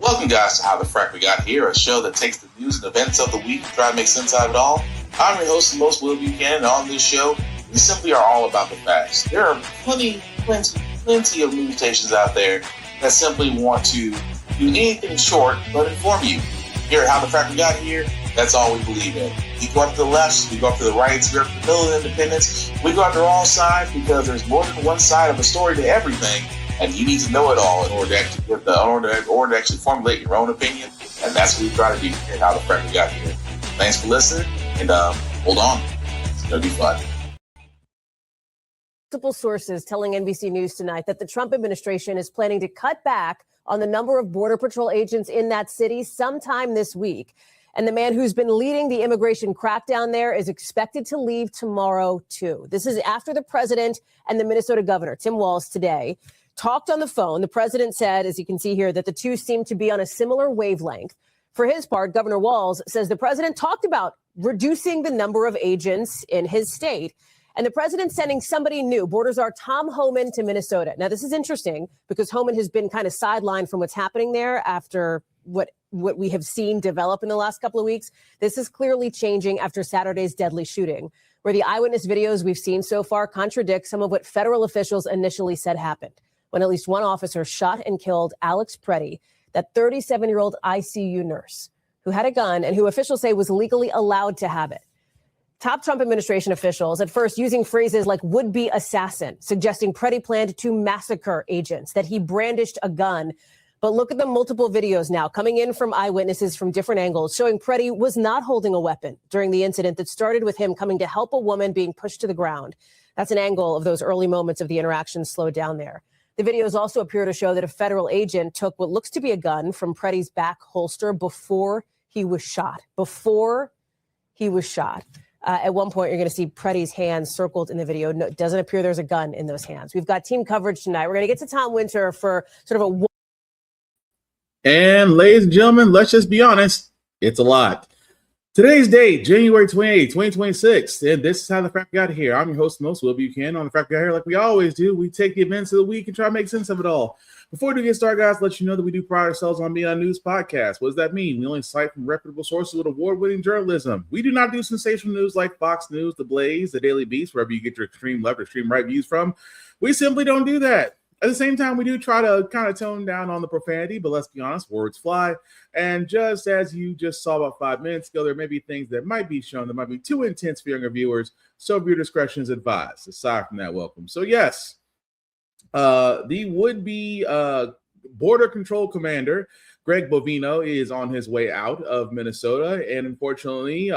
Welcome, guys, to How the Frack We Got Here, a show that takes the news and events of the week and try to make sense out of it all. I'm your host, the most Will Buchanan, and on this show, we simply are all about the facts. There are plenty of news stations out there that simply want to do anything short but inform you. Here at How the Frack We Got Here, that's all we believe in. We go after the lefts, we go after the rights, we go after the middle and independence, we go after all sides because there's more than one side of a story to everything. And you need to know it all in order to actually formulate your own opinion. And that's what we try to do here at How the Frack We Got Here. Thanks for listening, and hold on. It's going to be fun. Multiple sources telling NBC News tonight that the Trump administration is planning to cut back on the number of Border Patrol agents in that city sometime this week. And the man who's been leading the immigration crackdown there is expected to leave tomorrow, too. This is after the president and the Minnesota governor, Tim Walz, today talked on the phone. The president said, as you can see here, that the two seem to be on a similar wavelength. For his part, Governor Walz says the president talked about reducing the number of agents in his state. And the president's sending somebody new, Border Czar Tom Homan, to Minnesota. Now, this is interesting because Homan has been kind of sidelined from what's happening there after what we have seen develop in the last couple of weeks. This is clearly changing after Saturday's deadly shooting, where the eyewitness videos we've seen so far contradict some of what federal officials initially said happened, when at least one officer shot and killed Alex Preddy, that 37-year-old ICU nurse who had a gun and who officials say was legally allowed to have it. Top Trump administration officials at first using phrases like would-be assassin, suggesting Preddy planned to massacre agents, that he brandished a gun. But look at the multiple videos now coming in from eyewitnesses from different angles showing Preddy was not holding a weapon during the incident that started with him coming to help a woman being pushed to the ground. That's an angle of those early moments of the interaction slowed down there. The videos also appear to show that a federal agent took what looks to be a gun from Preddy's back holster before he was shot. At one point, you're going to see Preddy's hands circled in the video. No, it doesn't appear there's a gun in those hands. We've got team coverage tonight. We're going to get to Tom Winter for sort of a... And ladies and gentlemen, let's just be honest. It's a lot. Today's date, January 28, 2026, and this is How the Frack Got Here. I'm your host, most Will Buchanan. On the Frack Got Here, like we always do, we take the events of the week and try to make sense of it all. Before we get started, guys, let you know that we do pride ourselves on being a news podcast. What does that mean? We only cite from reputable sources with award-winning journalism. We do not do sensational news like Fox News, The Blaze, The Daily Beast, wherever you get your extreme left or extreme right views from. We simply don't do that. At the same time, we do try to kind of tone down on the profanity, but let's be honest, words fly. And just as you just saw about 5 minutes ago, there may be things that might be shown that might be too intense for younger viewers, so viewer discretion is advised. Aside from that, welcome. So yes, the would-be border control commander, Greg Bovino, is on his way out of Minnesota, and unfortunately,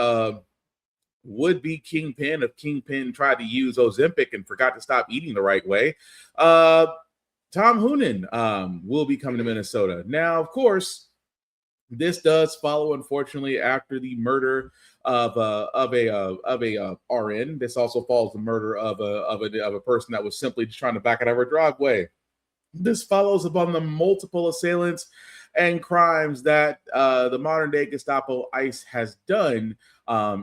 would-be Kingpin tried to use Ozempic and forgot to stop eating the right way. Tom Homan will be coming to Minnesota. Now, of course, this does follow, unfortunately, after the murder of a RN. This also follows the murder of a person that was simply just trying to back out of her driveway. This follows upon the multiple assailants and crimes that the modern day Gestapo ICE has done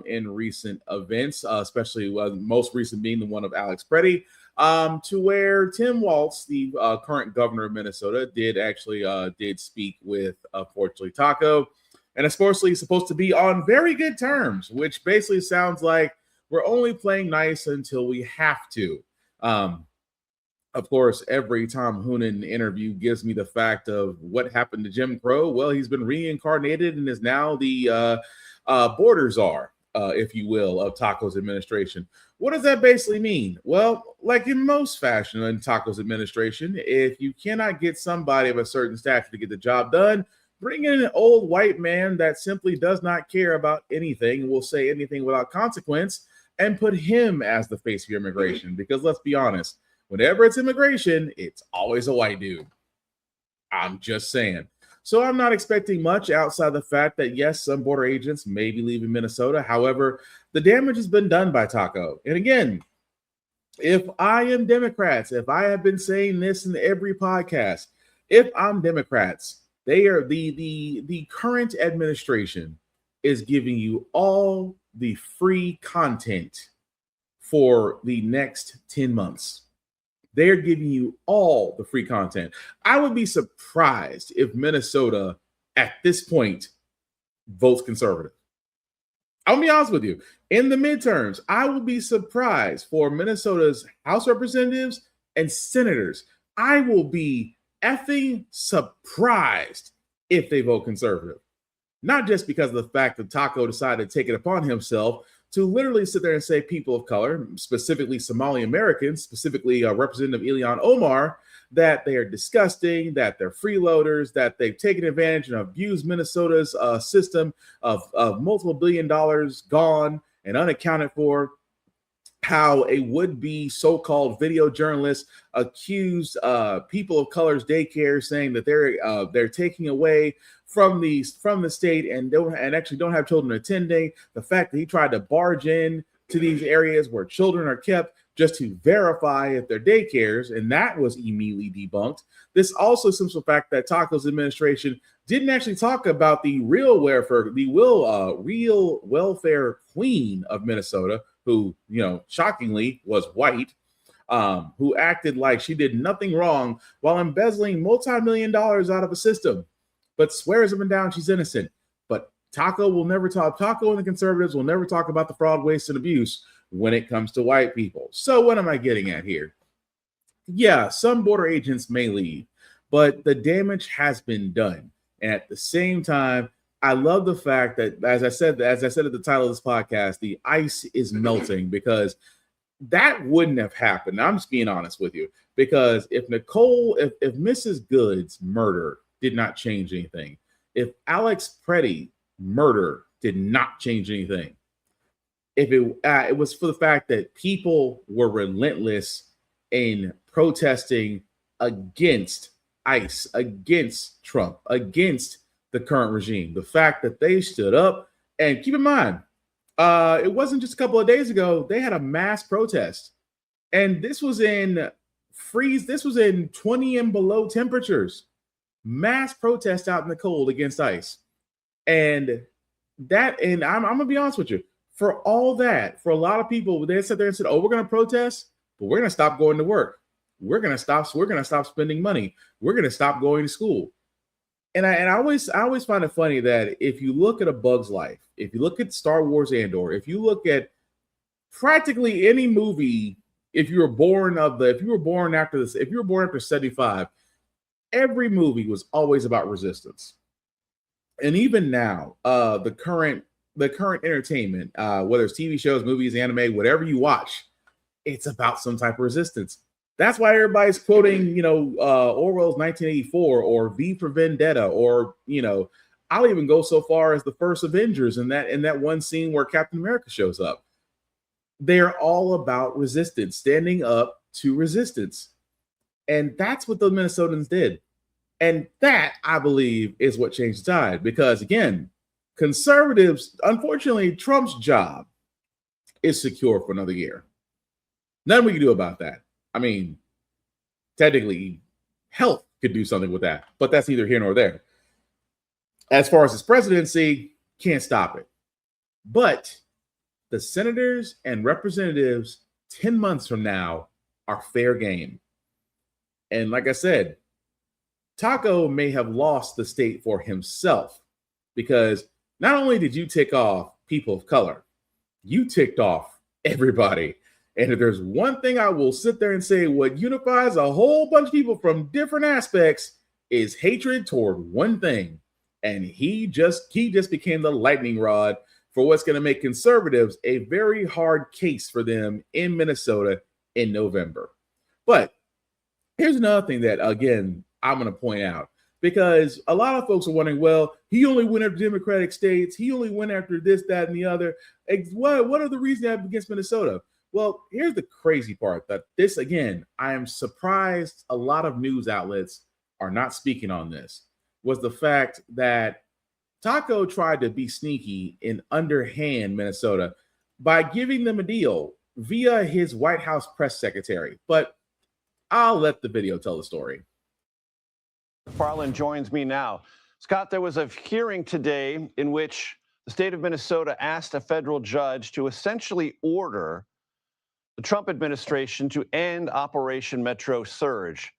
in recent events, especially most recent being the one of Alex Preddy. To where Tim Walz, the current governor of Minnesota, did speak with, unfortunately, Taco. And of course, he's supposed to be on very good terms, which basically sounds like we're only playing nice until we have to. Of course, every Tom Hoonan interview gives me the fact of what happened to Jim Crow. Well, he's been reincarnated and is now the border czar, if you will, of Taco's administration. What does that basically mean? Well, like in most fashion in Taco's administration, if you cannot get somebody of a certain stature to get the job done, bring in an old white man that simply does not care about anything, will say anything without consequence, and put him as the face of your immigration. Because let's be honest, whenever it's immigration, it's always a white dude. I'm just saying. So I'm not expecting much outside the fact that, yes, some border agents may be leaving Minnesota. However, the damage has been done by Taco. And again, if I am Democrats, if I have been saying this in every podcast, if I'm Democrats, they are the current administration is giving you all the free content for the next 10 months. They're giving you all the free content. I would be surprised if Minnesota at this point votes conservative. I'll be honest with you. In the midterms, I will be surprised for Minnesota's House representatives and senators. I will be effing surprised if they vote conservative. Not just because of the fact that Taco decided to take it upon himself to literally sit there and say people of color, specifically Somali Americans, specifically Representative Ilhan Omar, that they are disgusting, that they're freeloaders, that they've taken advantage and abused Minnesota's system of multiple $billion gone and unaccounted for. How a would-be so-called video journalist accused people of color's daycare, saying that they're taking away from the state and actually don't have children attending. The fact that he tried to barge in to these areas where children are kept just to verify if they're daycares, and that was immediately debunked. This also stems from the fact that Taco's administration didn't actually talk about the real welfare queen of Minnesota, who, shockingly was white, who acted like she did nothing wrong while embezzling multi-million dollars out of a system, but swears up and down she's innocent. But Taco and the conservatives will never talk about the fraud, waste, and abuse when it comes to white people. So what am I getting at here? Yeah, some border agents may leave, but the damage has been done. And at the same time, I love the fact that, as I said at the title of this podcast, the ice is melting, because that wouldn't have happened. I'm just being honest with you, because if Mrs. Good's murder did not change anything, if Alex Preddy murder did not change anything, if it was for the fact that people were relentless in protesting against ICE, against Trump, against the current regime, the fact that they stood up, and keep in mind, it wasn't just a couple of days ago, they had a mass protest, and this was in 20 and below temperatures, mass protest out in the cold against ICE. And I'm gonna be honest with you, for all that, for a lot of people, they sat there and said, oh, we're going to protest, but we're going to stop going to work. We're going to stop spending money. We're going to stop going to school. And I always find it funny that if you look at A Bug's Life, if you look at Star Wars Andor, if you look at practically any movie, if you were born after 75, every movie was always about resistance. And even now, the current entertainment, whether it's TV shows, movies, anime, whatever you watch, it's about some type of resistance. That's why everybody's quoting, Orwell's 1984 or V for Vendetta, or, I'll even go so far as the first Avengers in that one scene where Captain America shows up. They're all about resistance, standing up to resistance. And that's what the Minnesotans did. And that, I believe, is what changed the tide. Because, again, conservatives, unfortunately, Trump's job is secure for another year. Nothing we can do about that. I mean, technically, health could do something with that, but that's neither here nor there. As far as his presidency, can't stop it. But the senators and representatives 10 months from now are fair game. And like I said, Taco may have lost the state for himself, because not only did you tick off people of color, you ticked off everybody. And if there's one thing I will sit there and say, what unifies a whole bunch of people from different aspects is hatred toward one thing. And he just became the lightning rod for what's going to make conservatives a very hard case for them in Minnesota in November. But here's another thing that, again, I'm going to point out, because a lot of folks are wondering, well, he only went after Democratic states. He only went after this, that, and the other. What are the reasons against Minnesota? Well, here's the crazy part, that this, again, I am surprised a lot of news outlets are not speaking on this, was the fact that Taco tried to be sneaky and underhand Minnesota by giving them a deal via his White House press secretary. But I'll let the video tell the story. Farland joins me now. Scott, there was a hearing today in which the state of Minnesota asked a federal judge to essentially order the Trump administration to end Operation Metro Surge.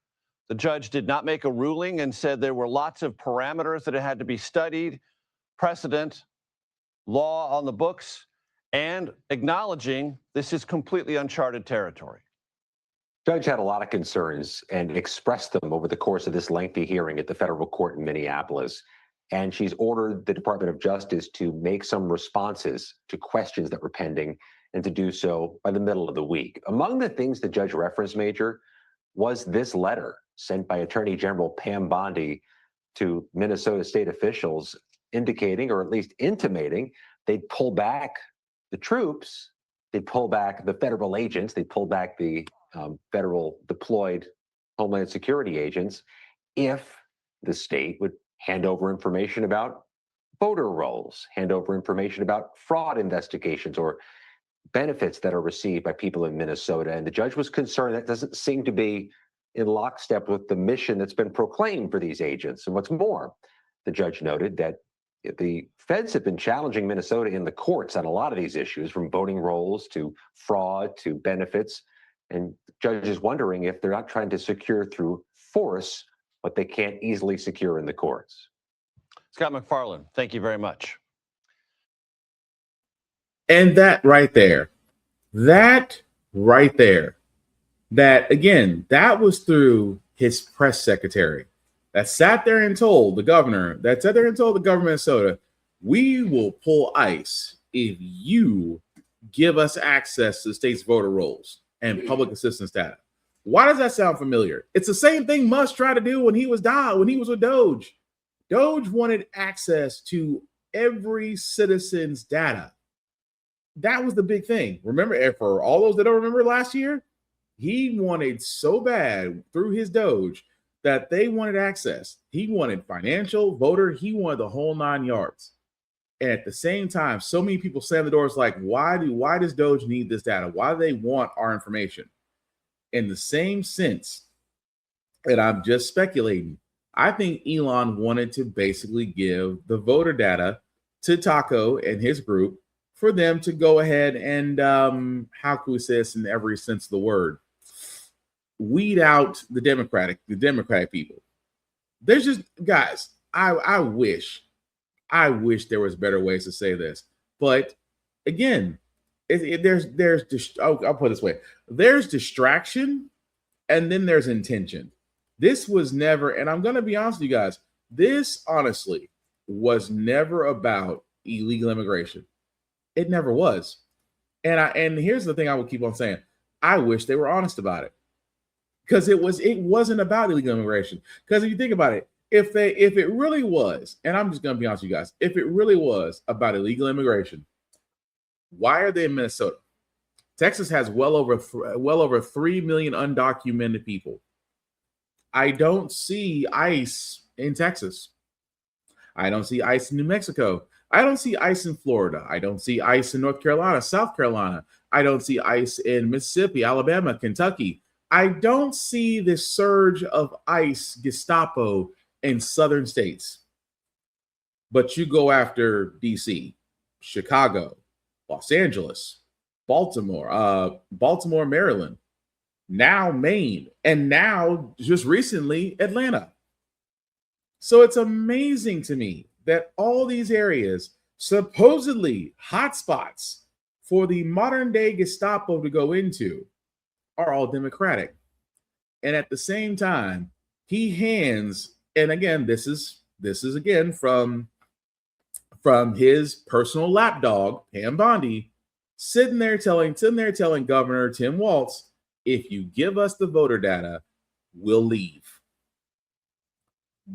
The judge did not make a ruling and said there were lots of parameters that had to be studied, precedent, law on the books, and acknowledging this is completely uncharted territory. Judge had a lot of concerns and expressed them over the course of this lengthy hearing at the federal court in Minneapolis. And she's ordered the Department of Justice to make some responses to questions that were pending and to do so by the middle of the week. Among the things the judge referenced, Major, was this letter sent by Attorney General Pam Bondi to Minnesota state officials indicating, or at least intimating, they'd pull back the troops, they'd pull back the federal agents, they'd pull back the federal deployed Homeland Security agents if the state would hand over information about voter rolls, hand over information about fraud investigations or benefits that are received by people in Minnesota. And the judge was concerned that doesn't seem to be in lockstep with the mission that's been proclaimed for these agents. And what's more, the judge noted that the feds have been challenging Minnesota in the courts on a lot of these issues, from voting rolls to fraud to benefits. And the judge is wondering if they're not trying to secure through force what they can't easily secure in the courts. Scott McFarland, thank you very much. And that right there, that again, that was through his press secretary that sat there and told the governor, governor of Minnesota, we will pull ICE if you give us access to the state's voter rolls and public assistance data. Why does that sound familiar? It's the same thing Musk tried to do when he was with Doge. Doge wanted access to every citizen's data. That was the big thing. Remember, for all those that don't remember last year, he wanted so bad through his Doge that they wanted access. He wanted financial, voter, he wanted the whole 9 yards. And at the same time, so many people slammed the doors like, why does Doge need this data? Why do they want our information? In the same sense, and I'm just speculating, I think Elon wanted to basically give the voter data to Taco and his group for them to go ahead and, how can we say this in every sense of the word, weed out the Democratic people. There's just, guys, I wish there was better ways to say this, but again, I'll put it this way: there's distraction, and then there's intention. This was never, and I'm going to be honest with you guys, this honestly was never about illegal immigration. It never was. And here's the thing I would keep on saying: I wish they were honest about it, because it wasn't about illegal immigration. Because if you think about it, if it really was, and I'm just going to be honest with you guys, if it really was about illegal immigration, why are they in Minnesota? Texas has well over 3 million undocumented people. I don't see ICE in Texas. I don't see ICE in New Mexico. I don't see ICE in Florida. I don't see ICE in North Carolina, South Carolina. I don't see ICE in Mississippi, Alabama, Kentucky. I don't see this surge of ICE, Gestapo in southern states. But you go after DC, Chicago, Los Angeles, Baltimore, Maryland, now Maine, and now just recently Atlanta. So it's amazing to me that all these areas, supposedly hotspots for the modern day Gestapo to go into, are all Democratic. And at the same time, he hands, and again, this is again from his personal lapdog, Pam Bondi, sitting there telling Governor Tim Walz, if you give us the voter data, we'll leave.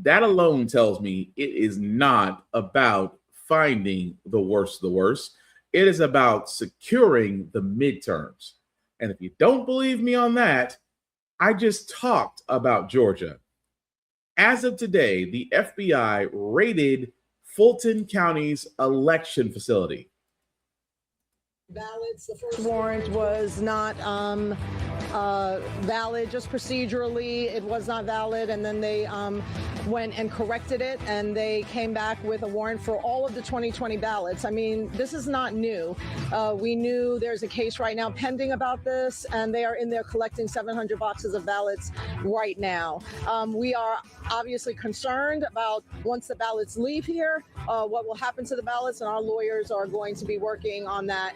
That alone tells me it is not about finding the worst of the worst. It is about securing the midterms. And if you don't believe me on that, I just talked about Georgia. As of today, the FBI raided Fulton County's election facility. Ballots, the first warrant was not valid. Just procedurally, it was not valid. And then they went and corrected it, and they came back with a warrant for all of the 2020 ballots. I mean, this is not new. We knew there's a case right now pending about this, and they are in there collecting 700 boxes of ballots right now. We are obviously concerned about once the ballots leave here, what will happen to the ballots, and our lawyers are going to be working on that.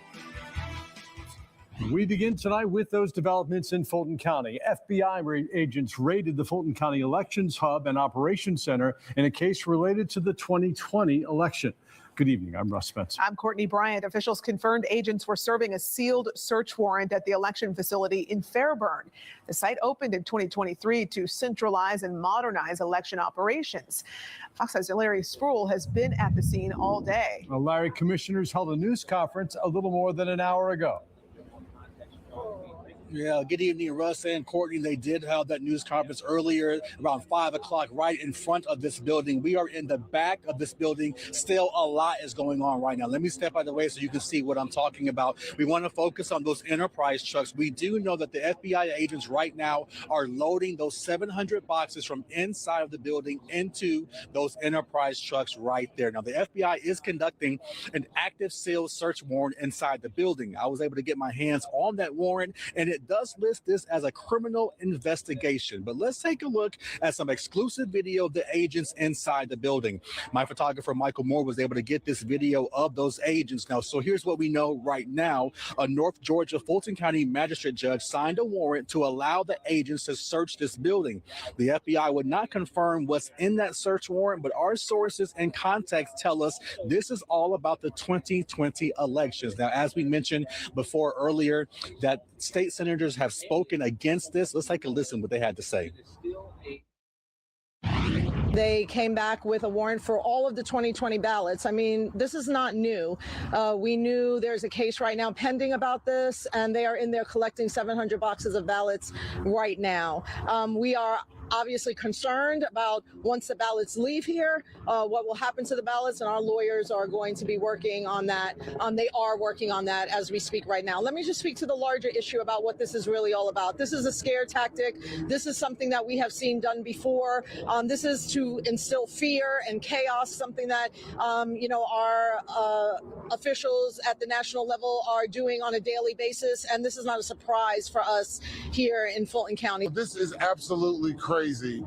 We begin tonight with those developments in Fulton County. FBI agents raided the Fulton County Elections Hub and Operations Center in a case related to the 2020 election. Good evening. I'm Russ Spencer. I'm Courtney Bryant. Officials confirmed agents were serving a sealed search warrant at the election facility in Fairburn. The site opened in 2023 to centralize and modernize election operations. Fox 5's Larry Sproul has been at the scene all day. Well, Larry, commissioners held a news conference a little more than an hour ago. Yeah, good evening, Russ and Courtney. They did have that news conference earlier around 5 o'clock right in front of this building. We are in the back of this building. Still a lot is going on right now. Let me step out of the way so you can see what I'm talking about. We want to focus on those Enterprise trucks. We do know that the FBI agents right now are loading those 700 boxes from inside of the building into those Enterprise trucks right there. Now, the FBI is conducting an active sealed search warrant inside the building. I was able to get my hands on that warrant, and it does list this as a criminal investigation. But let's take a look at some exclusive video of the agents inside the building. My photographer, Michael Moore, was able to get this video of those agents. Now, so here's what we know right now. A North Georgia Fulton County magistrate judge signed a warrant to allow the agents to search this building. The FBI would not confirm what's in that search warrant, but our sources and contacts tell us this is all about the 2020 elections. Now, as we mentioned before earlier, that state senators have spoken against this. Let's take a listen what they had to say. They came back with a warrant for all of the 2020 ballots. I mean, this is not new. We knew there's a case right now pending about this, and they are in there collecting 700 boxes of ballots right now. We are obviously concerned about once the ballots leave here, what will happen to the ballots, and our lawyers are going to be working on that. They are working on that as we speak right now. Let me just speak to the larger issue about what this is really all about. This is a scare tactic. This is something that we have seen done before. This is to instill fear and chaos, something that, our officials at the national level are doing on a daily basis. And this is not a surprise for us here in Fulton County. This is absolutely crazy.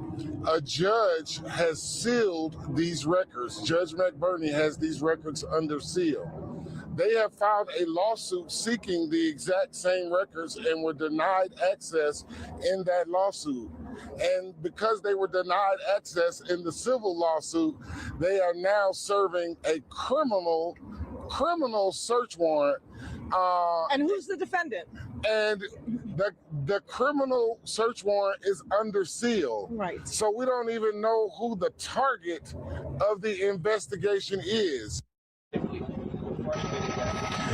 A judge has sealed these records. Judge McBurney has these records under seal. They have filed a lawsuit seeking the exact same records and were denied access in that lawsuit. And because they were denied access in the civil lawsuit, they are now serving a criminal search warrant. And who's the defendant? And the criminal search warrant is under seal. Right. So we don't even know who the target of the investigation is.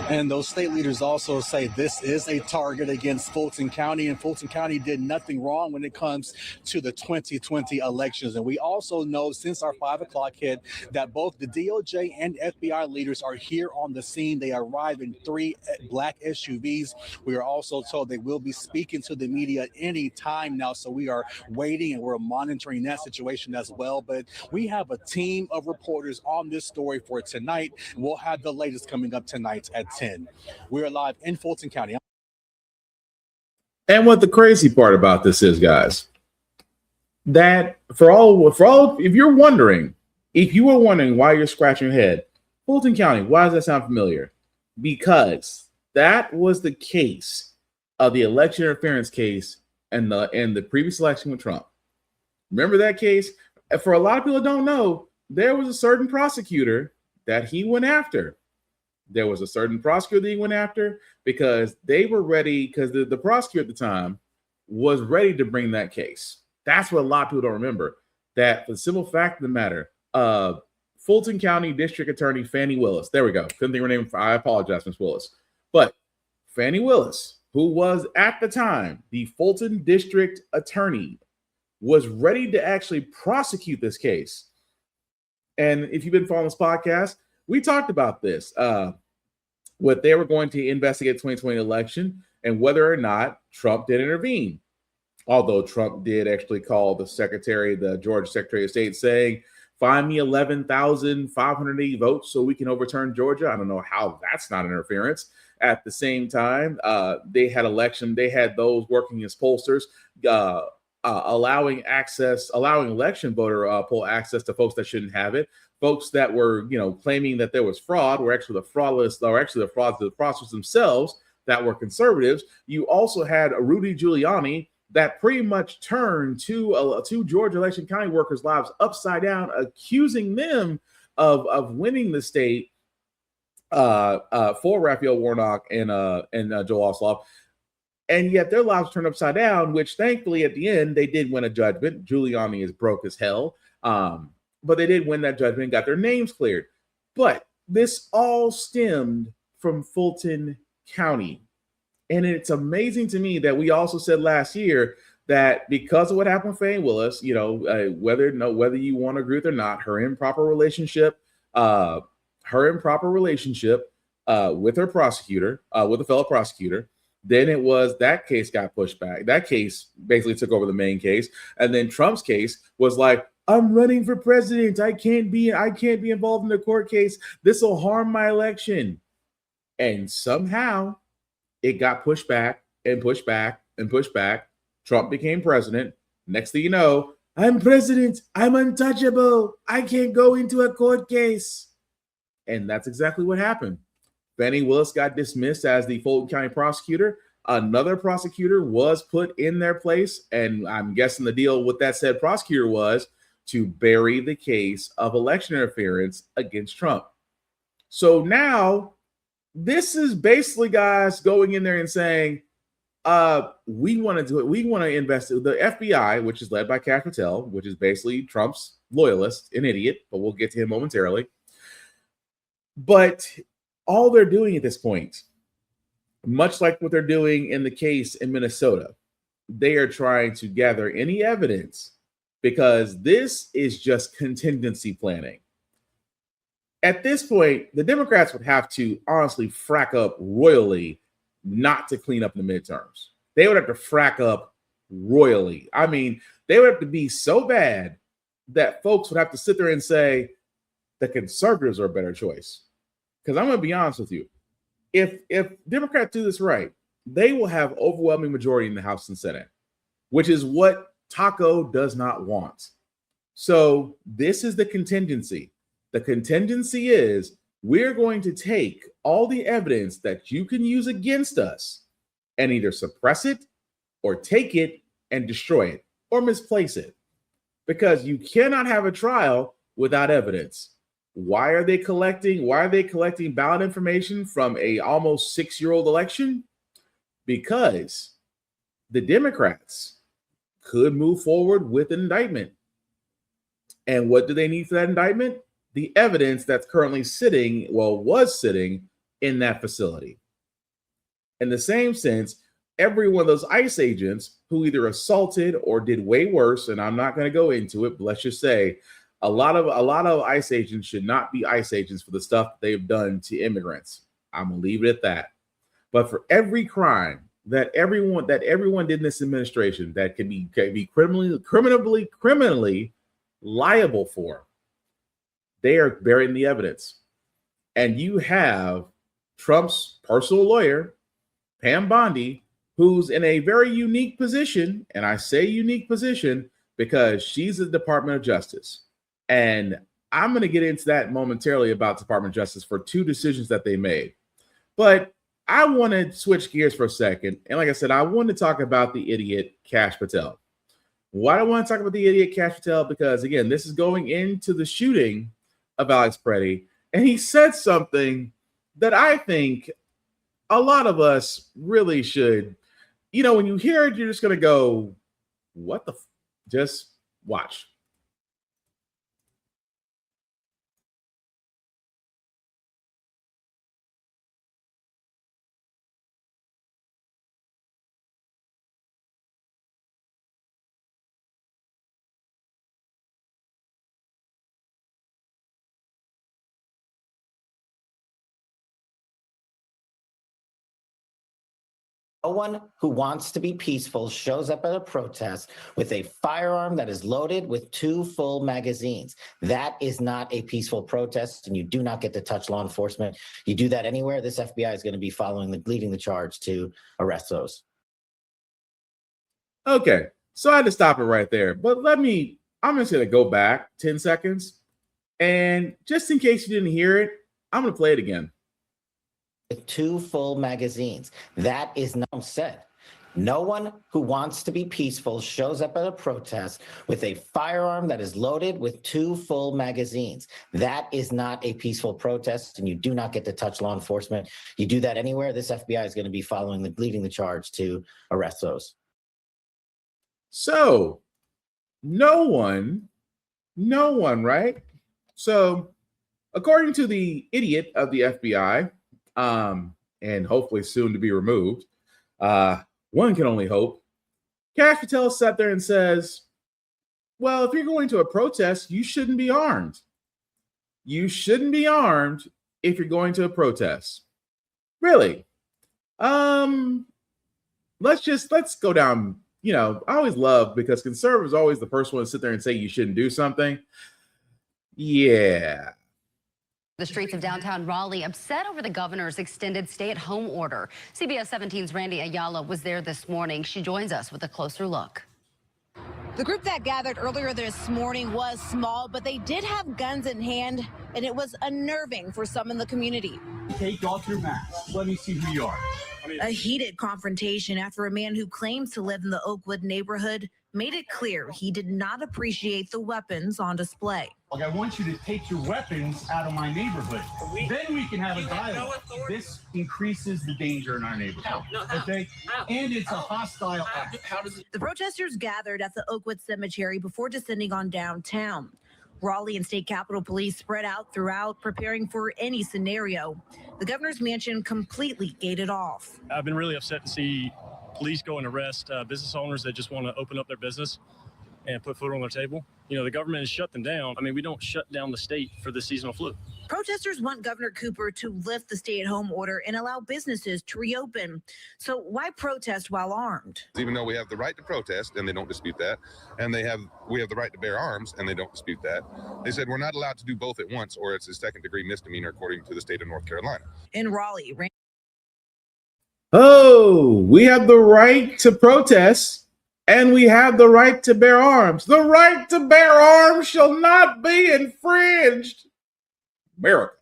And those state leaders also say this is a target against Fulton County, and Fulton County did nothing wrong when it comes to the 2020 elections. And we also know since our 5 o'clock hit that both the DOJ and FBI leaders are here on the scene. They arrived in 3 black SUVs. We are also told they will be speaking to the media any time now. So we are waiting and we're monitoring that situation as well. But we have a team of reporters on this story for tonight. We'll have the latest coming up tonight at 10. We are live in Fulton County. And what the crazy part about this is, guys, that for all, if you were wondering why you're scratching your head, Fulton County, why does that sound familiar? Because that was the case of the election interference case and the previous election with Trump. Remember that case? For a lot of people who don't know, there was a certain prosecutor that he went after. There was a certain prosecutor that he went after because they were ready, because the prosecutor at the time was ready to bring that case. That's what a lot of people don't remember. That for the simple fact of the matter, Fulton County District Attorney Fannie Willis, there we go. Couldn't think of her name. I apologize, Ms. Willis. But Fannie Willis, who was at the time the Fulton District Attorney, was ready to actually prosecute this case. And if you've been following this podcast, we talked about this. What they were going to investigate the 2020 election. and whether or not Trump did intervene. Although Trump did actually call the Georgia Secretary of State, saying, find me 11,580 votes so we can overturn Georgia. I don't know how that's not interference. At the same time, they had those working as pollsters, allowing election voter poll access to folks that shouldn't have it. Folks that were, claiming that there was fraud were actually the fraudsters themselves that were conservatives. You also had Rudy Giuliani that pretty much turned two Georgia election county workers' lives upside down, accusing them of winning the state for Raphael Warnock and Joel Ossoff. And yet their lives turned upside down, which thankfully at the end they did win a judgment. Giuliani is broke as hell, but they did win that judgment and got their names cleared. But this all stemmed from Fulton County. And it's amazing to me that we also said last year that because of what happened with Fani Willis, whether you want to agree with it or not, her improper relationship with her prosecutor, with a fellow prosecutor, then it was that case got pushed back. That case basically took over the main case, and then Trump's case was like, I'm running for president. I can't be involved in the court case. This will harm my election, and somehow it got pushed back and pushed back and pushed back. Trump became president. Next thing you know, I'm president. I'm untouchable. I can't go into a court case. And that's exactly what happened. Fani Willis got dismissed as the Fulton County prosecutor. Another prosecutor was put in their place. And I'm guessing the deal with that said prosecutor was to bury the case of election interference against Trump. So now, this is basically guys going in there and saying, we want to do it. We want to invest. The FBI, which is led by Kash Patel, which is basically Trump's loyalist, an idiot, but we'll get to him momentarily. But all they're doing at this point, much like what they're doing in the case in Minnesota, they are trying to gather any evidence because this is just contingency planning. At this point, the Democrats would have to honestly frack up royally not to clean up the midterms. They would have to frack up royally. I mean, they would have to be so bad that folks would have to sit there and say the conservatives are a better choice. Because I'm going to be honest with you. If Democrats do this right, they will have overwhelming majority in the House and Senate, which is what Taco does not want. So this is the contingency. The contingency is we're going to take all the evidence that you can use against us and either suppress it or take it and destroy it or misplace it, because you cannot have a trial without evidence. Why are they collecting ballot information from a almost 6-year-old election? Because the Democrats could move forward with an indictment. And what do they need for that indictment? The evidence that's currently was sitting in that facility. In the same sense, every one of those ICE agents who either assaulted or did way worse, and I'm not going to go into it, but let's just say a lot of ICE agents should not be ICE agents for the stuff they've done to immigrants. I'm going to leave it at that. But for every crime that everyone did in this administration that can be criminally liable for, they are burying the evidence. And you have Trump's personal lawyer, Pam Bondi, who's in a very unique position. And I say unique position because she's the Department of Justice. And I'm going to get into that momentarily about Department of Justice for 2 decisions that they made. But I want to switch gears for a second. And like I said, I want to talk about the idiot Kash Patel. Why do I want to talk about the idiot Kash Patel? Because, again, this is going into the shooting of Alex Preddy, and he said something that I think a lot of us really should, when you hear it, you're just going to go, what the just watch. No one who wants to be peaceful shows up at a protest with a firearm that is loaded with 2 full magazines. That is not a peaceful protest, and you do not get to touch law enforcement. You do that anywhere, this FBI is going to be leading the charge to arrest those. Okay, so I had to stop it right there. But I'm just going to go back 10 seconds. And just in case you didn't hear it, I'm going to play it again. 2 full magazines. That is not said. No one who wants to be peaceful shows up at a protest with a firearm that is loaded with 2 full magazines. That is not a peaceful protest, and you do not get to touch law enforcement. You do that anywhere, this FBI is going to be leading the charge to arrest those. So, no one, right? So, according to the idiot of the FBI, and hopefully soon to be removed, one can only hope, Kash Patel sat there and says, well, if you're going to a protest, you shouldn't be armed. You shouldn't be armed if you're going to a protest. Really? Let's go down. I always love, because conservatives are always the first one to sit there and say you shouldn't do something. Yeah. The streets of downtown Raleigh upset over the governor's extended stay-at-home order. CBS 17's Randy Ayala was there this morning. She joins us with a closer look. The group that gathered earlier this morning was small, but they did have guns in hand, and it was unnerving for some in the community. Take off your mask. Let me see who you are. A heated confrontation after a man who claims to live in the Oakwood neighborhood made it clear he did not appreciate the weapons on display. I want you to take your weapons out of my neighborhood. Then we can have a dialogue. This increases the danger in our neighborhood. Okay? And it's a hostile act. The protesters gathered at the Oakwood Cemetery before descending on downtown. Raleigh and State Capitol Police spread out throughout, preparing for any scenario. The governor's mansion completely gated off. I've been really upset to see police go and arrest business owners that just want to open up their business and put food on their table. The government has shut them down. We don't shut down the state for the seasonal flu. Protesters want Governor Cooper to lift the stay-at-home order and allow businesses to reopen. So why protest while armed? Even though we have the right to protest, and they don't dispute that, and we have the right to bear arms, and they don't dispute that, they said we're not allowed to do both at once, or it's a second-degree misdemeanor according to the state of North Carolina. In Raleigh. Oh, we have the right to protest. And we have the right to bear arms. The right to bear arms shall not be infringed. America.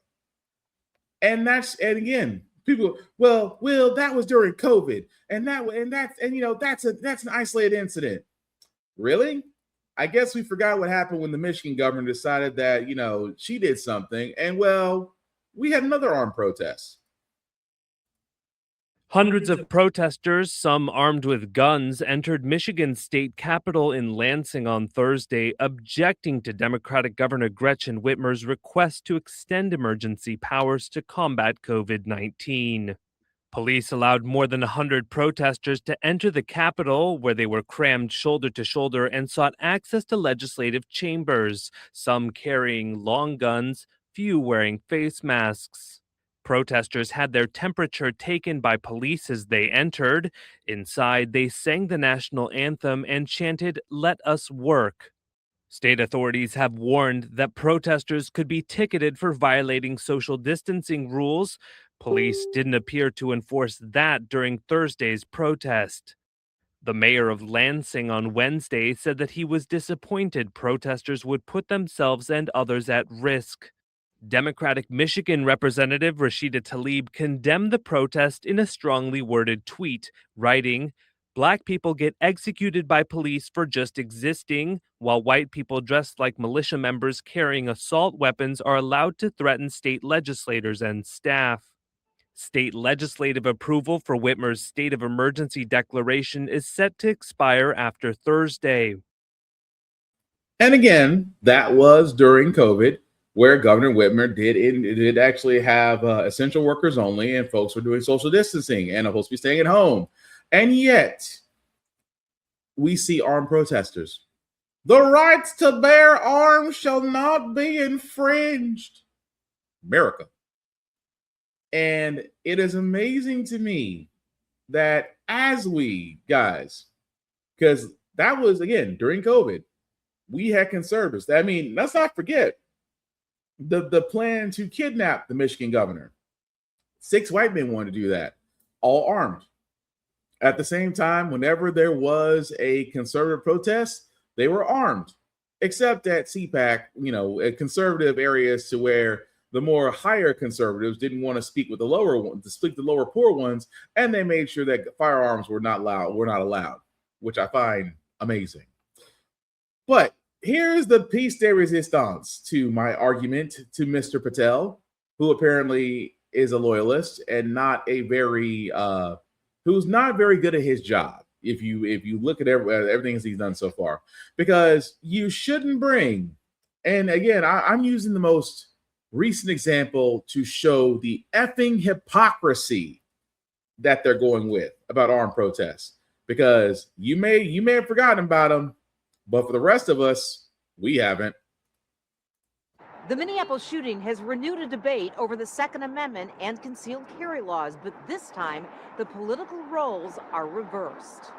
And again, people, well, that was during COVID. That's an isolated incident. Really? I guess we forgot what happened when the Michigan governor decided that, she did something. And we had another armed protest. Hundreds of protesters, some armed with guns, entered Michigan's state capitol in Lansing on Thursday, objecting to Democratic Governor Gretchen Whitmer's request to extend emergency powers to combat COVID-19. Police allowed more than 100 protesters to enter the Capitol, where they were crammed shoulder to shoulder and sought access to legislative chambers, some carrying long guns, few wearing face masks. Protesters had their temperature taken by police as they entered. Inside, they sang the national anthem and chanted, "Let us work." State authorities have warned that protesters could be ticketed for violating social distancing rules. Police didn't appear to enforce that during Thursday's protest. The mayor of Lansing on Wednesday said that he was disappointed protesters would put themselves and others at risk. Democratic Michigan Representative Rashida Tlaib condemned the protest in a strongly worded tweet, writing, "Black people get executed by police for just existing, while white people dressed like militia members carrying assault weapons are allowed to threaten state legislators and staff." State legislative approval for Whitmer's state of emergency declaration is set to expire after Thursday. And again, that was during COVID, where Governor Whitmer did actually have essential workers only, and folks were doing social distancing and are supposed to be staying at home. And yet, we see armed protesters. The right to bear arms shall not be infringed. America. And it is amazing to me that guys, because that was, again, during COVID, we had conservatives. I mean, let's not forget the plan to kidnap the Michigan governor. 6 white men wanted to do that, all armed. At the same time, whenever there was a conservative protest, they were armed, except at CPAC, at conservative areas to where the more higher conservatives didn't want to speak with the lower ones, to speak the lower poor ones, and they made sure that firearms were not allowed, which I find amazing. But here's the piece de resistance to my argument to Mr. Patel, who apparently is a loyalist and not a very who's not very good at his job. If you look at everything he's done so far, because you shouldn't bring, and again, I'm using the most recent example to show the effing hypocrisy that they're going with about armed protests, because you may have forgotten about them, but for the rest of us, we haven't. The Minneapolis shooting has renewed a debate over the Second Amendment and concealed carry laws, but this time the political roles are reversed.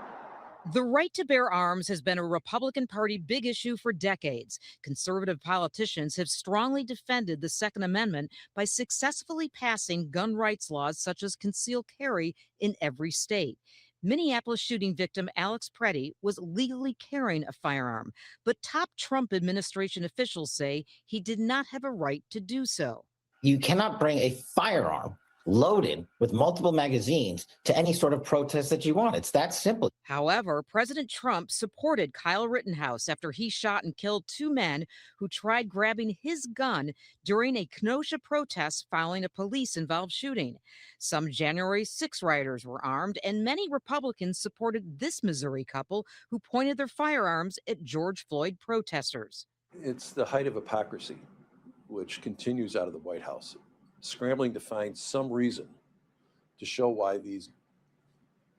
The right to bear arms has been a Republican Party big issue for decades. Conservative politicians have strongly defended the Second Amendment by successfully passing gun rights laws such as concealed carry in every state. Minneapolis shooting victim Alex Preddy was legally carrying a firearm, but top Trump administration officials say he did not have a right to do so. You cannot bring a firearm loaded with multiple magazines to any sort of protest that you want. It's that simple. However, President Trump supported Kyle Rittenhouse after he shot and killed 2 men who tried grabbing his gun during a Kenosha protest following a police-involved shooting. Some January 6 rioters were armed, and many Republicans supported this Missouri couple who pointed their firearms at George Floyd protesters. It's the height of hypocrisy, which continues out of the White House, scrambling to find some reason to show why these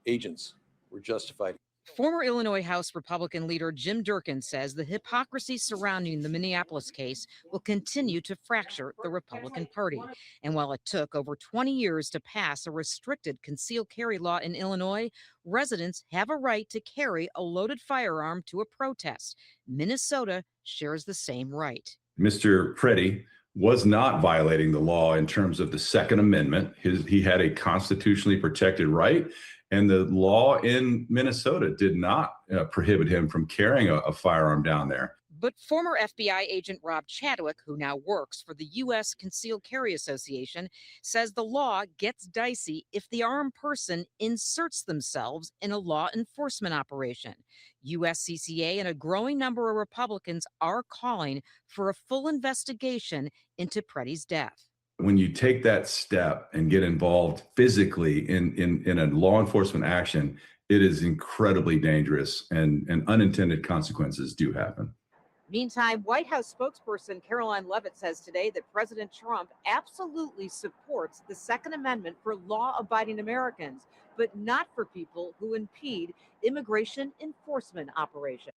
agents were justified. Former Illinois House Republican leader Jim Durkin says the hypocrisy surrounding the Minneapolis case will continue to fracture the Republican Party. And while it took over 20 years to pass a restricted concealed carry law in Illinois, residents have a right to carry a loaded firearm to a protest. Minnesota shares the same right. Mr. Preddy was not violating the law in terms of the Second Amendment. He had a constitutionally protected right, and the law in Minnesota did not prohibit him from carrying a firearm down there. But former FBI agent Rob Chadwick, who now works for the U.S. Concealed Carry Association, says the law gets dicey if the armed person inserts themselves in a law enforcement operation. USCCA and a growing number of Republicans are calling for a full investigation into Preddy's death. When you take that step and get involved physically in a law enforcement action, it is incredibly dangerous, and unintended consequences do happen. Meantime, White House spokesperson Caroline Leavitt says today that President Trump absolutely supports the Second Amendment for law-abiding Americans, but not for people who impede immigration enforcement operations.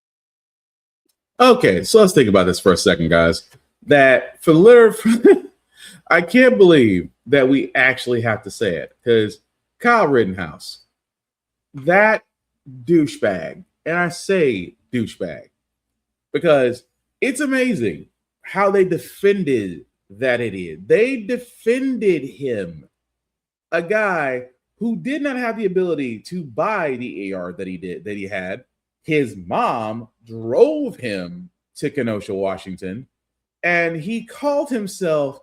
Okay, so let's think about this for a second, guys. That I can't believe that we actually have to say it, because Kyle Rittenhouse, that douchebag, and I say douchebag because it's amazing how they defended that idiot. They defended him, a guy who did not have the ability to buy the AR that he had. His mom drove him to Kenosha, Washington, and he called himself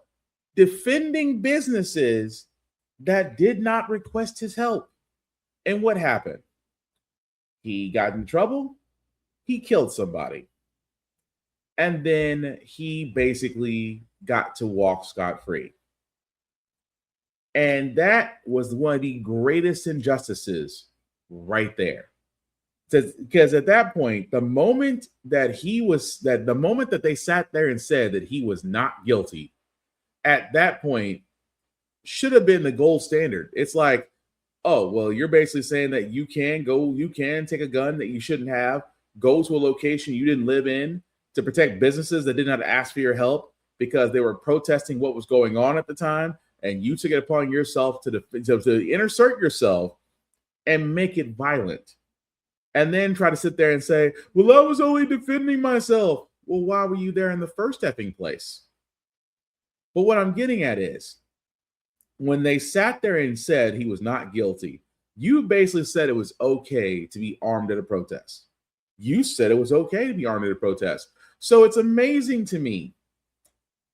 defending businesses that did not request his help. And what happened? He got in trouble. He killed somebody. And then he basically got to walk scot-free. And that was one of the greatest injustices right there. Because at that point, the moment that they sat there and said that he was not guilty, at that point should have been the gold standard. It's like, oh, well, you're basically saying that you can take a gun that you shouldn't have, go to a location you didn't live in to protect businesses that did not ask for your help because they were protesting what was going on at the time, and you took it upon yourself to insert yourself and make it violent, and then try to sit there and say, well, I was only defending myself. Well, why were you there in the first effing place? But what I'm getting at is, when they sat there and said he was not guilty, you basically said it was okay to be armed at a protest. You said it was okay to be armed at a protest. So it's amazing to me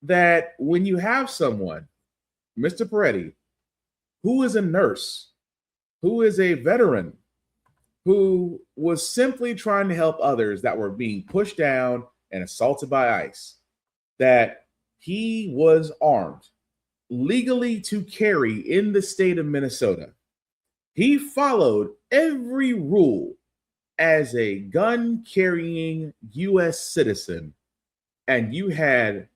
that when you have someone, Mr. Peretti, who is a nurse, who is a veteran, who was simply trying to help others that were being pushed down and assaulted by ICE, that he was armed legally to carry in the state of Minnesota. He followed every rule as a gun-carrying U.S. citizen, and you had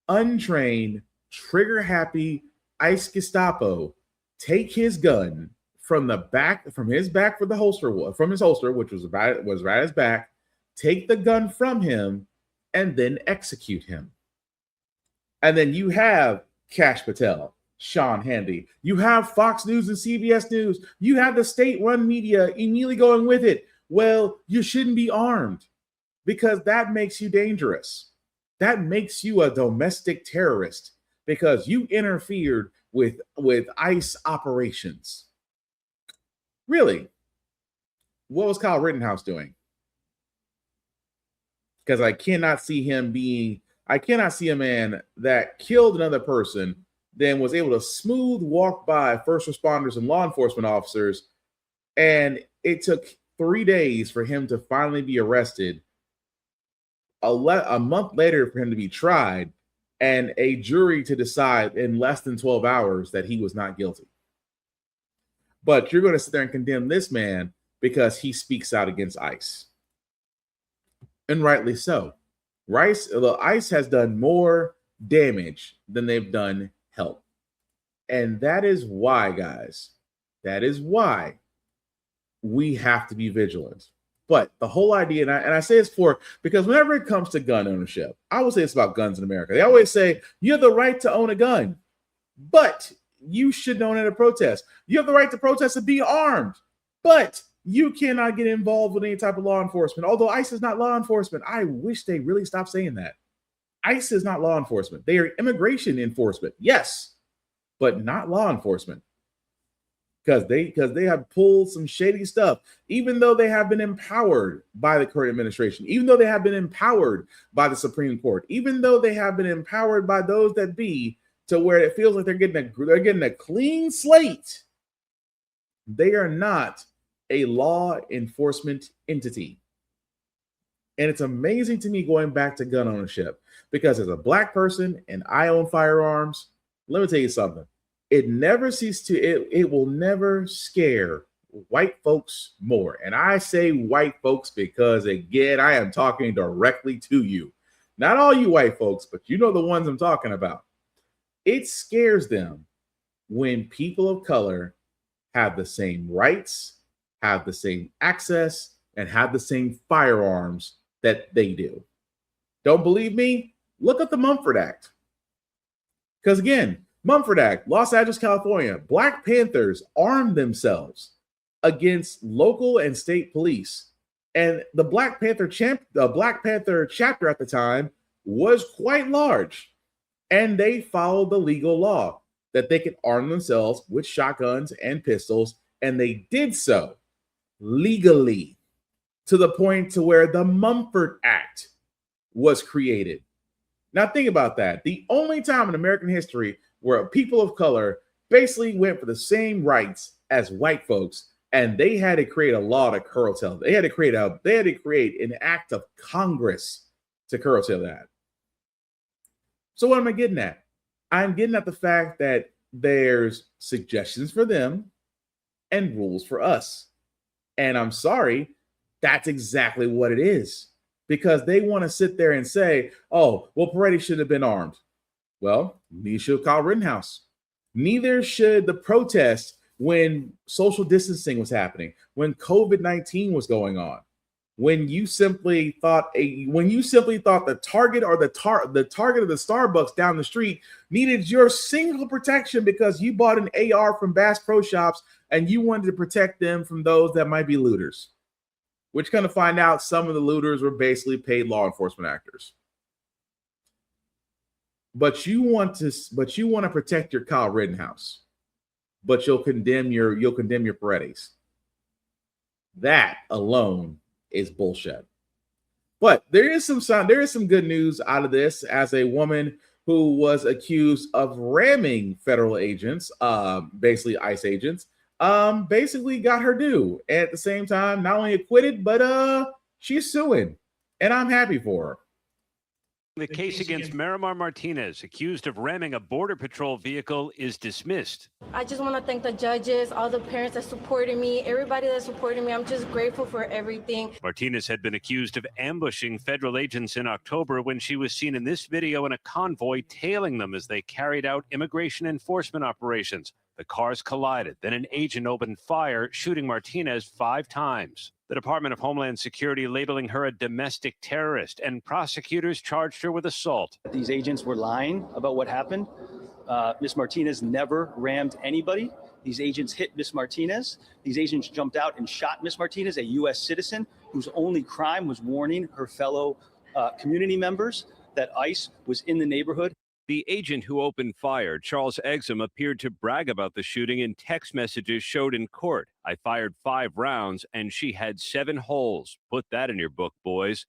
untrained, trigger-happy ICE Gestapo take his gun from his holster, which was right at his back, take the gun from him, and then execute him. And then you have Kash Patel, Sean Hannity, you have Fox News and CBS News, you have the state-run media immediately going with it. Well, you shouldn't be armed because that makes you dangerous. That makes you a domestic terrorist because you interfered with ICE operations. Really? What was Kyle Rittenhouse doing? Because I cannot see a man that killed another person, then was able to smooth walk by first responders and law enforcement officers, and it took 3 days for him to finally be arrested, a month later for him to be tried, and a jury to decide in less than 12 hours that he was not guilty. But you're going to sit there and condemn this man because he speaks out against ICE. And rightly so. ICE has done more damage than they've done help. And that is why, guys, we have to be vigilant. But the whole idea, and I say this because whenever it comes to gun ownership, I always say it's about guns in America. They always say you have the right to own a gun, but you shouldn't own it at a protest. You have the right to protest and be armed, but you cannot get involved with any type of law enforcement. Although ICE is not law enforcement, I wish they really stopped saying that. ICE is not law enforcement. They are immigration enforcement, yes, but not law enforcement. Because they have pulled some shady stuff, even though they have been empowered by the current administration, even though they have been empowered by the Supreme Court, even though they have been empowered by those that be, to where it feels like they're getting a clean slate. They are not a law enforcement entity. And it's amazing to me going back to gun ownership, because as a black person and I own firearms, let me tell you something. It will never scare white folks more. And I say white folks because, again, I am talking directly to you. Not all you white folks, but you know the ones I'm talking about. It scares them when people of color have the same rights, have the same access, and have the same firearms that they do. Don't believe me? Look at the Mumford Act. Because again, Mumford Act, Los Angeles, California, Black Panthers armed themselves against local and state police. And the Black Panther chapter at the time was quite large. And they followed the legal law that they could arm themselves with shotguns and pistols. And they did so legally, to the point to where the Mumford Act was created. Now think about that. The only time in American history where people of color basically went for the same rights as white folks, and they had to create a law to curtail. They had to create an act of Congress to curtail that. So what am I getting at? I'm getting at the fact that there's suggestions for them and rules for us. And I'm sorry, that's exactly what it is. Because they want to sit there and say, oh, well, Peretti should have been armed. Well, neither should Kyle Rittenhouse. Neither should the protest when social distancing was happening, when COVID-19 was going on. when you simply thought the target or the target of the Starbucks down the street needed your single protection because you bought an AR from Bass Pro Shops and you wanted to protect them from those that might be looters, which kind of find out some of the looters were basically paid law enforcement actors. But you want to protect your Kyle Rittenhouse, but you'll condemn your Paredes. That alone is bullshit. But there is some good news out of this, as a woman who was accused of ramming federal agents, basically ICE agents, basically got her due. And at the same time, not only acquitted, but she's suing. And I'm happy for her. The case against Miramar Martinez, accused of ramming a Border Patrol vehicle, is dismissed. I just want to thank the judges, all the parents that supported me, everybody that supported me. I'm just grateful for everything. Martinez had been accused of ambushing federal agents in October when she was seen in this video in a convoy tailing them as they carried out immigration enforcement operations. The cars collided. Then an agent opened fire, shooting Martinez 5 times. The Department of Homeland Security labeling her a domestic terrorist, and prosecutors charged her with assault. These agents were lying about what happened. Ms. Martinez never rammed anybody. These agents hit Ms. Martinez. These agents jumped out and shot Ms. Martinez, a U.S. citizen whose only crime was warning her fellow community members that ICE was in the neighborhood. The agent who opened fire, Charles Exum, appeared to brag about the shooting in text messages showed in court. I fired 5 rounds and she had 7 holes. Put that in your book, boys.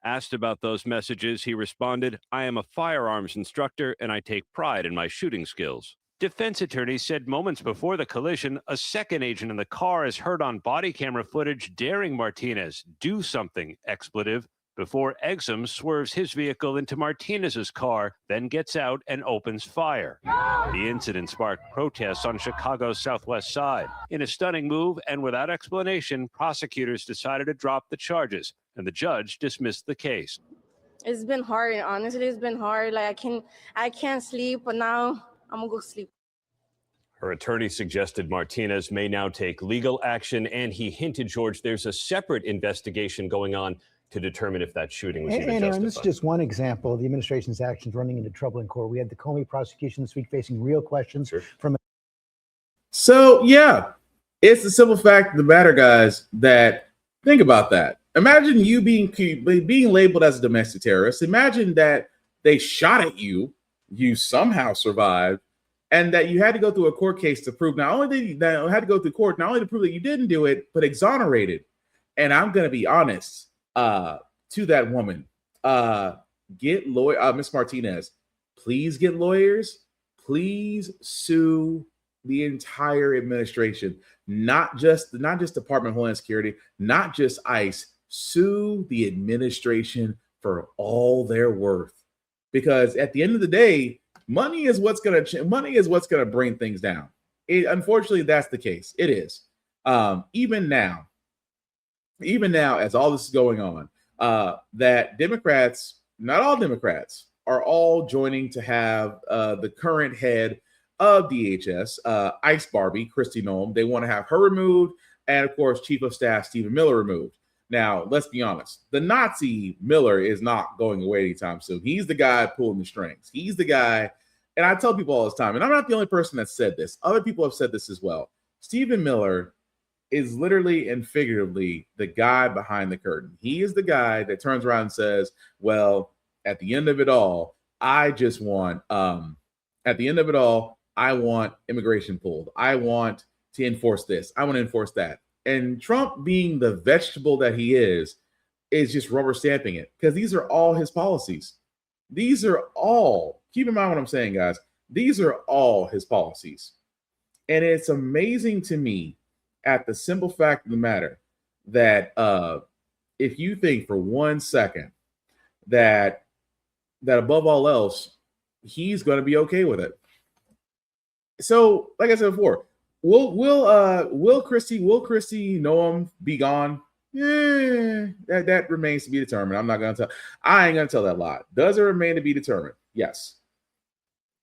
Asked about those messages, he responded, I am a firearms instructor and I take pride in my shooting skills. Defense attorneys said moments before the collision, a second agent in the car is heard on body camera footage daring Martinez, do something, expletive, before Exum swerves his vehicle into Martinez's car, then gets out and opens fire. The incident sparked protests on Chicago's southwest side. In a stunning move and without explanation, prosecutors decided to drop the charges, and the judge dismissed the case. It's been hard. Honestly, it's been hard. Like I can't sleep, but now I'm gonna go sleep. Her attorney suggested Martinez may now take legal action, and he hinted, George, there's a separate investigation going on to determine if that shooting was even Aaron, justified. this is just one example of the administration's actions running into trouble in court. We had the Comey prosecution this week facing real questions from. So, yeah, it's the simple fact of the matter, guys, that think about that. Imagine you being labeled as a domestic terrorist. Imagine that they shot at you, you somehow survived, and that you had to go through a court case to prove not only to prove that you didn't do it, but exonerated. And I'm going to be honest, to that woman, get lawyer, Miss Martinez, please get lawyers. Please sue the entire administration, not just Department of Homeland Security, not just ICE. Sue the administration for all they're worth, because at the end of the day, money is what's gonna bring things down. Unfortunately, that's the case. It is. Even now, as all this is going on, that Democrats, not all Democrats, are all joining to have the current head of DHS, ICE Barbie, Kristi Noem. They want to have her removed, and of course, Chief of Staff Stephen Miller removed. Now, let's be honest. The Nazi Miller is not going away anytime soon. He's the guy pulling the strings. He's the guy, and I tell people all this time, and I'm not the only person that said this. Other people have said this as well. Stephen Miller is literally and figuratively the guy behind the curtain. He is the guy that turns around and says, well, at the end of it all, I just want, I want immigration pulled. I want to enforce this. I want to enforce that. And Trump, being the vegetable that he is just rubber stamping it, because these are all his policies. These are all, keep in mind what I'm saying, guys. These are all his policies. And it's amazing to me, at the simple fact of the matter, that if you think for 1 second that above all else, he's going to be okay with it. So, like I said before, will Kristi Noem be gone? Yeah, that remains to be determined. I ain't gonna tell that lie. Does it remain to be determined? Yes.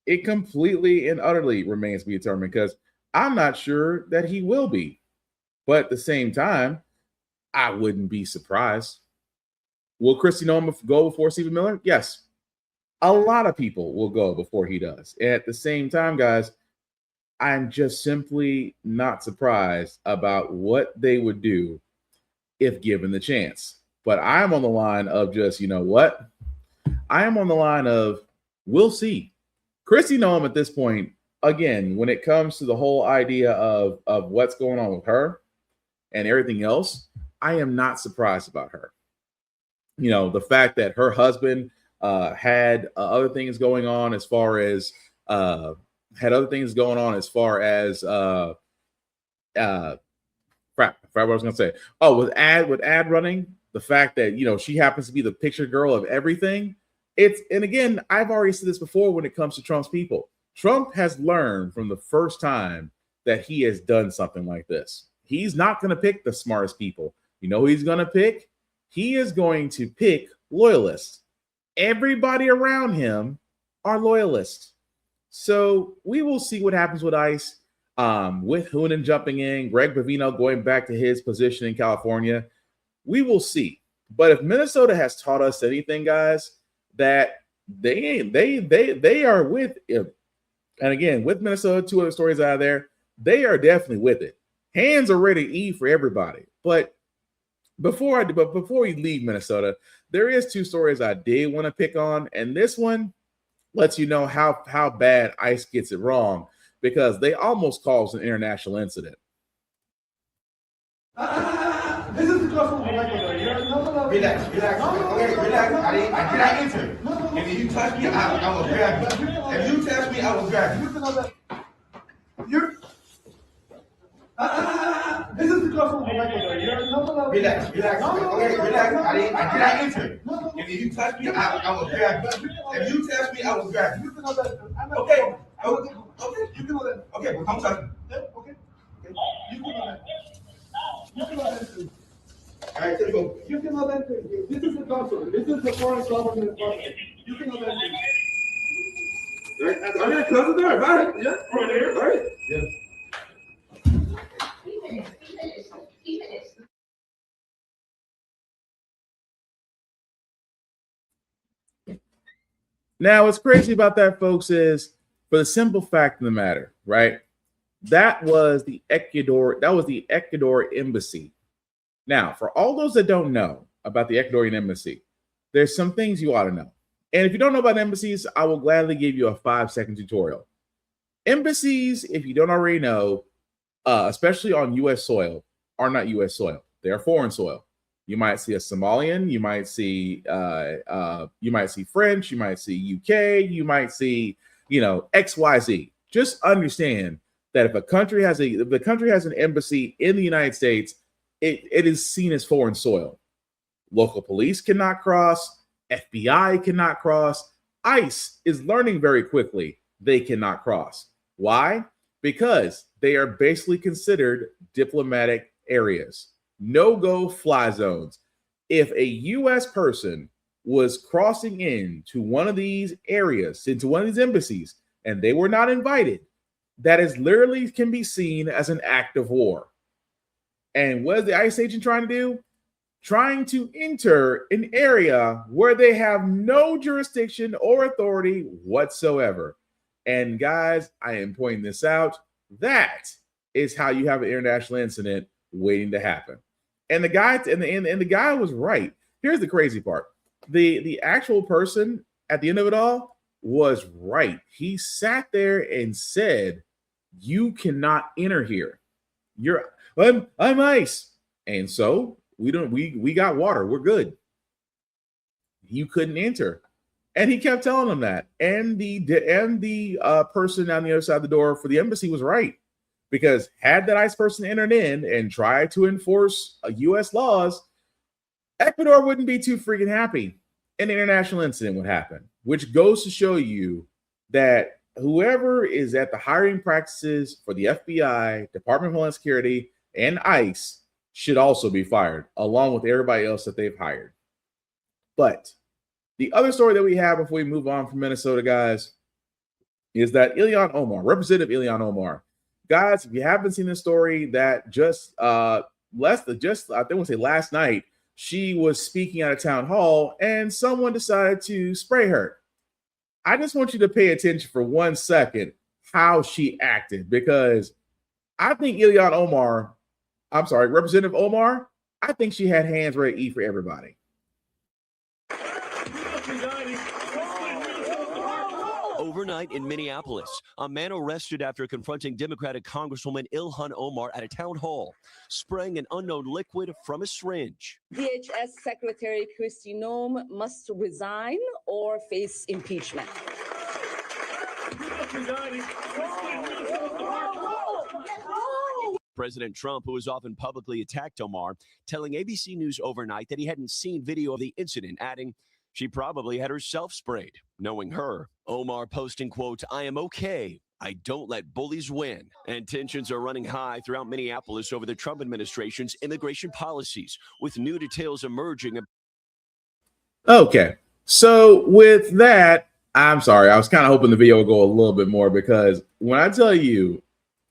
It completely and utterly remains to be determined, because I'm not sure that he will be. But at the same time, I wouldn't be surprised. Will Christy Nolan go before Stephen Miller? Yes. A lot of people will go before he does. And at the same time, guys, I'm just simply not surprised about what they would do if given the chance. But I'm on the line of just, you know what? I am on the line of we'll see. Christy Nolan at this point, again, when it comes to the whole idea of what's going on with her and everything else, I am not surprised about her. You know, the fact that her husband had other things going on as far as crap, what I was gonna say. Oh, with ad running, the fact that, you know, she happens to be the picture girl of everything. And again, I've already said this before when it comes to Trump's people. Trump has learned from the first time that he has done something like this. He's not going to pick the smartest people. You know who he's going to pick? He is going to pick loyalists. Everybody around him are loyalists. So we will see what happens with ICE, with Hoonan jumping in, Greg Bavino going back to his position in California. We will see. But if Minnesota has taught us anything, guys, that they are with it. And again, with Minnesota, 2 other stories out of there, they are definitely with it. Hands are ready to eat for everybody. But before we leave Minnesota, there is 2 stories I did want to pick on, and this one lets you know how bad ICE gets it wrong, because they almost caused an international incident. This is the customer. Relax. Okay, relax. I did not enter. If you touch me, I will grab you. If you touch me, I will grab you. You're. This is the customer. Relax. Okay, relax. I did not enter. If you touch me, I will grab you. If you touch me, I will grab you. Okay. You can know that. Okay, well, come touch me. Okay. You can know that. You can know that. All right, there you go. You can know that. This is the consulate. This is the foreign government department. You can know that. Right? I mean, cousin there, right? Yeah, right there, right? Yeah. Now, what's crazy about that, folks, is for the simple fact of the matter, right? That was the Ecuador embassy. Now, for all those that don't know about the Ecuadorian embassy, there's some things you ought to know. And if you don't know about embassies, I will gladly give you a 5-second tutorial. Embassies, if you don't already know, especially on U.S. soil, are not U.S. soil. They are foreign soil. You might see a Somalian, you might see French, you might see UK, you might see, XYZ. Just understand that if the country has an embassy in the United States, it is seen as foreign soil. Local police cannot cross, FBI cannot cross, ICE is learning very quickly they cannot cross. Why? Because they are basically considered diplomatic areas. No-go fly zones. If a U.S. person was crossing into one of these areas, into one of these embassies, and they were not invited, that is literally can be seen as an act of war. And what is the ICE agent trying to do? Trying to enter an area where they have no jurisdiction or authority whatsoever. And guys, I am pointing this out. That is how you have an international incident waiting to happen. And the guy and the guy was right. Here's the crazy part. The actual person at the end of it all was right. He sat there and said, "You cannot enter here. I'm ICE." And so we got water. We're good. You couldn't enter. And he kept telling them that. And the person on the other side of the door for the embassy was right. Because had that ICE person entered in and tried to enforce U.S. laws, Ecuador wouldn't be too freaking happy. An international incident would happen, which goes to show you that whoever is at the hiring practices for the FBI, Department of Homeland Security, and ICE should also be fired, along with everybody else that they've hired. But the other story that we have before we move on from Minnesota, guys, is that Representative Ilhan Omar. Guys, if you haven't seen this story, that just I think we'll say last night, she was speaking at a town hall and someone decided to spray her. I just want you to pay attention for 1 second how she acted, because I think Representative Omar, I think she had hands ready to eat for everybody. Overnight in Minneapolis, a man arrested after confronting Democratic Congresswoman Ilhan Omar at a town hall, spraying an unknown liquid from a syringe. DHS Secretary Kristi Noem must resign or face impeachment. President Trump, who has often publicly attacked Omar, telling ABC News overnight that he hadn't seen video of the incident, adding, she probably had herself sprayed. Knowing her, Omar posting, quote, I am okay. I don't let bullies win. And tensions are running high throughout Minneapolis over the Trump administration's immigration policies, with new details emerging. Okay, so with that, I'm sorry. I was kind of hoping the video would go a little bit more, because when I tell you,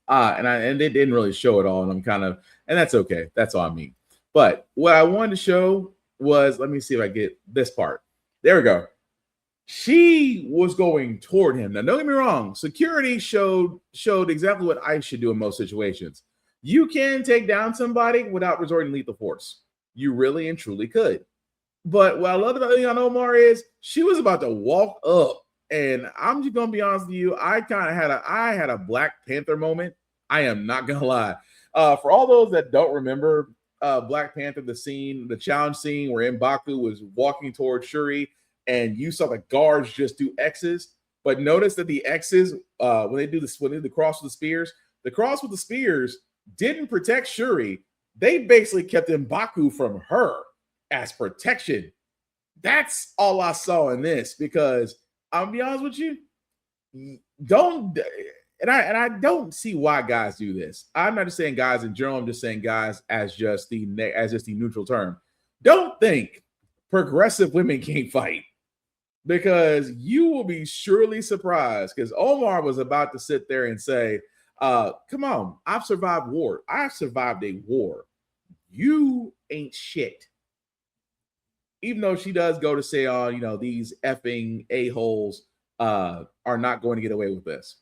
and they didn't really show it all, and and that's okay. That's all I mean. But what I wanted to show was, let me see if I get this part. There we go. She was going toward him. Now, don't get me wrong. Security showed exactly what ICE should do in most situations. You can take down somebody without resorting to lethal force. You really and truly could. But what I love about Ilhan Omar is she was about to walk up, and I'm just gonna be honest with you. I had a Black Panther moment. I am not gonna lie. For all those that don't remember Black Panther, the challenge scene where M'Baku was walking towards Shuri, and you saw the guards just do X's. But notice that the X's, when they do the cross with the spears didn't protect Shuri. They basically kept M'Baku from her as protection. That's all I saw in this, because I'll be honest with you, I don't see why guys do this. I'm not just saying guys in general. I'm just saying guys as just the neutral term. Don't think progressive women can't fight, because you will be surely surprised. Because Omar was about to sit there and say, "Come on, I've survived war. I've survived a war. You ain't shit." Even though she does go to say, these effing a-holes are not going to get away with this.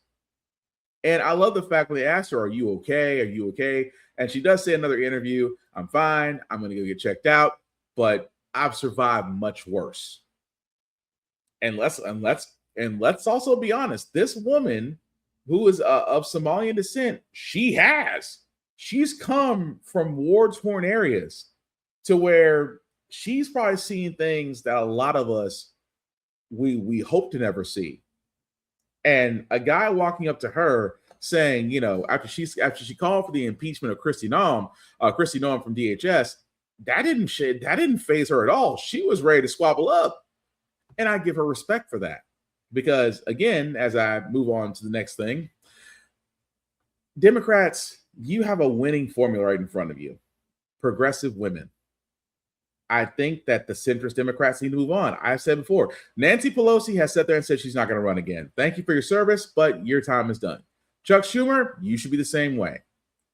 And I love the fact when they asked her, are you okay? Are you okay? And she does say in another interview, I'm fine. I'm going to go get checked out, but I've survived much worse. And let's also be honest. This woman who is of Somalian descent, she's come from war-torn areas to where she's probably seen things that a lot of us we hope to never see. And a guy walking up to her saying, after she called for the impeachment of Kristi Noem from DHS, that didn't faze her at all. She was ready to squabble up. And I give her respect for that. Because again, as I move on to the next thing, Democrats, you have a winning formula right in front of you. Progressive women. I think that the centrist Democrats need to move on. I've said before, Nancy Pelosi has sat there and said she's not going to run again. Thank you for your service, but your time is done. Chuck Schumer, you should be the same way.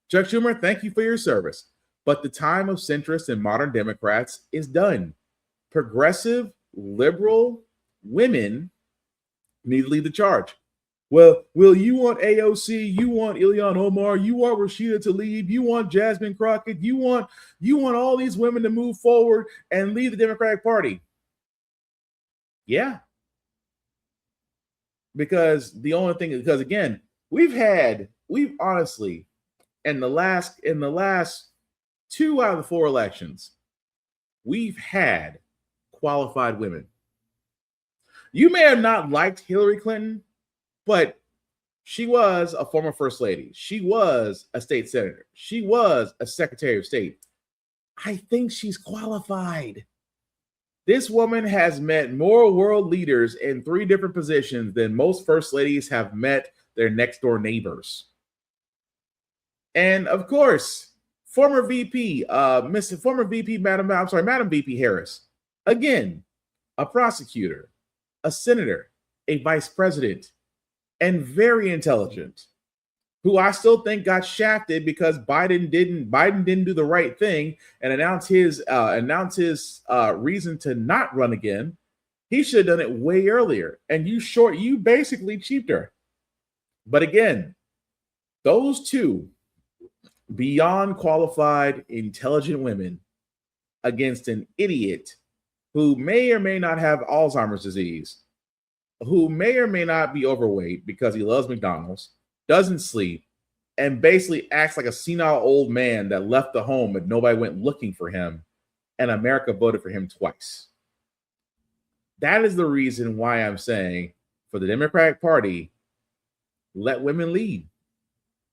Chuck Schumer, thank you for your service, but the time of centrist and modern Democrats is done. Progressive, liberal women need to lead the charge. Well, you want AOC, you want Ilhan Omar, you want Rashida Tlaib, you want Jasmine Crockett, you want all these women to move forward and lead the Democratic Party. Yeah. Because again, we've honestly, in the last 2 out of the 4 elections, we've had qualified women. You may have not liked Hillary Clinton, but she was a former first lady. She was a state senator. She was a secretary of state. I think she's qualified. This woman has met more world leaders in 3 different positions than most first ladies have met their next door neighbors. And of course, former VP, Madam VP Harris, again, a prosecutor, a senator, a vice president, and very intelligent. who I still think got shafted because Biden didn't do the right thing and announce his reason to not run again. He should have done it way earlier. And you basically cheaped her. But again, those two beyond qualified, intelligent women against an idiot who may or may not have Alzheimer's disease, who may or may not be overweight because he loves McDonald's, doesn't sleep, and basically acts like a senile old man that left the home and nobody went looking for him, and America voted for him twice. That is the reason why I'm saying for the Democratic Party, let women lead.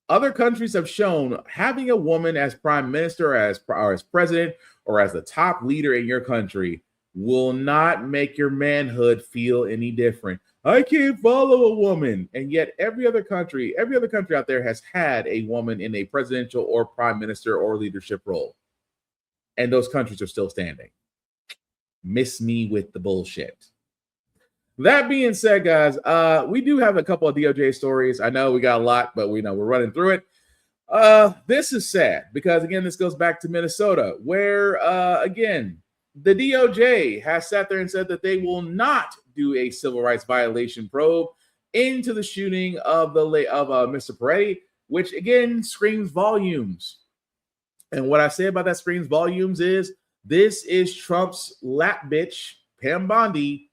Other countries have shown having a woman as prime minister, or as president, or as the top leader in your country will not make your manhood feel any different. I can't follow a woman. And yet every other country out there has had a woman in a presidential or prime minister or leadership role. And those countries are still standing. Miss me with the bullshit. That being said, guys, we do have a couple of DOJ stories. I know we got a lot, but we know we're running through it. This is sad because, again, this goes back to Minnesota, where, again, the DOJ has sat there and said that they will not do a civil rights violation probe into the shooting of Mr. Peretti, which again screams volumes. And what I say about that screams volumes is this is Trump's lap bitch, Pam Bondi,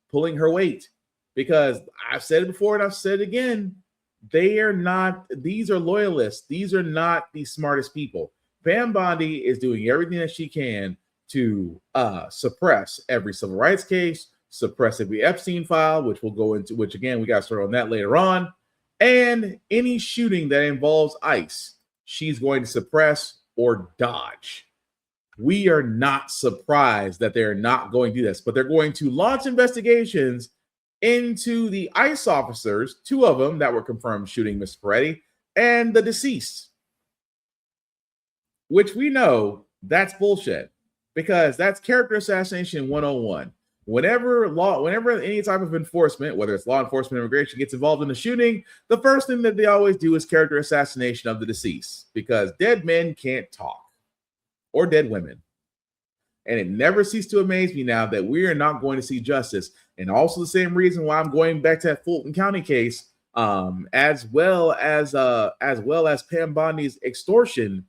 pulling her weight. Because I've said it before and I've said it again, these are loyalists. These are not the smartest people. Pam Bondi is doing everything that she can to suppress every civil rights case, suppress every Epstein file, which again, we got to start on that later on, and any shooting that involves ICE, she's going to suppress or dodge. We are not surprised that they're not going to do this, but they're going to launch investigations into the ICE officers, two of them that were confirmed shooting Mr. Peretti, and the deceased, which we know that's bullshit. Because that's character assassination 101. Whenever any type of enforcement, whether it's law enforcement, immigration, gets involved in the shooting, the first thing that they always do is character assassination of the deceased, because dead men can't talk, or dead women. And it never ceased to amaze me now that we are not going to see justice. And also the same reason why I'm going back to that Fulton County case, as well as Pam Bondi's extortion.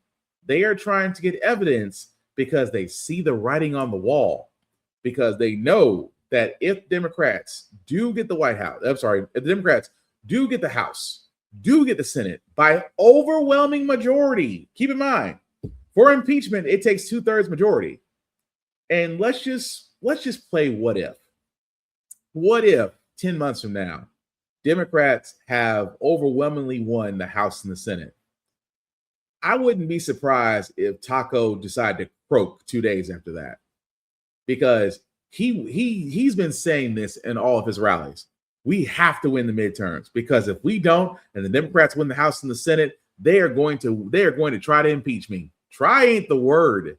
They are trying to get evidence because they see the writing on the wall, because they know that if Democrats do get the White House, if the Democrats do get the House, do get the Senate by overwhelming majority, keep in mind, for impeachment, it takes 2/3 majority. And let's just play what if. What if 10 months from now, Democrats have overwhelmingly won the House and the Senate? I wouldn't be surprised if Taco decided to croak 2 days after that, because he's been saying this in all of his rallies. We have to win the midterms, because if we don't, and the Democrats win the House and the Senate, they are going to try to impeach me. Try ain't the word,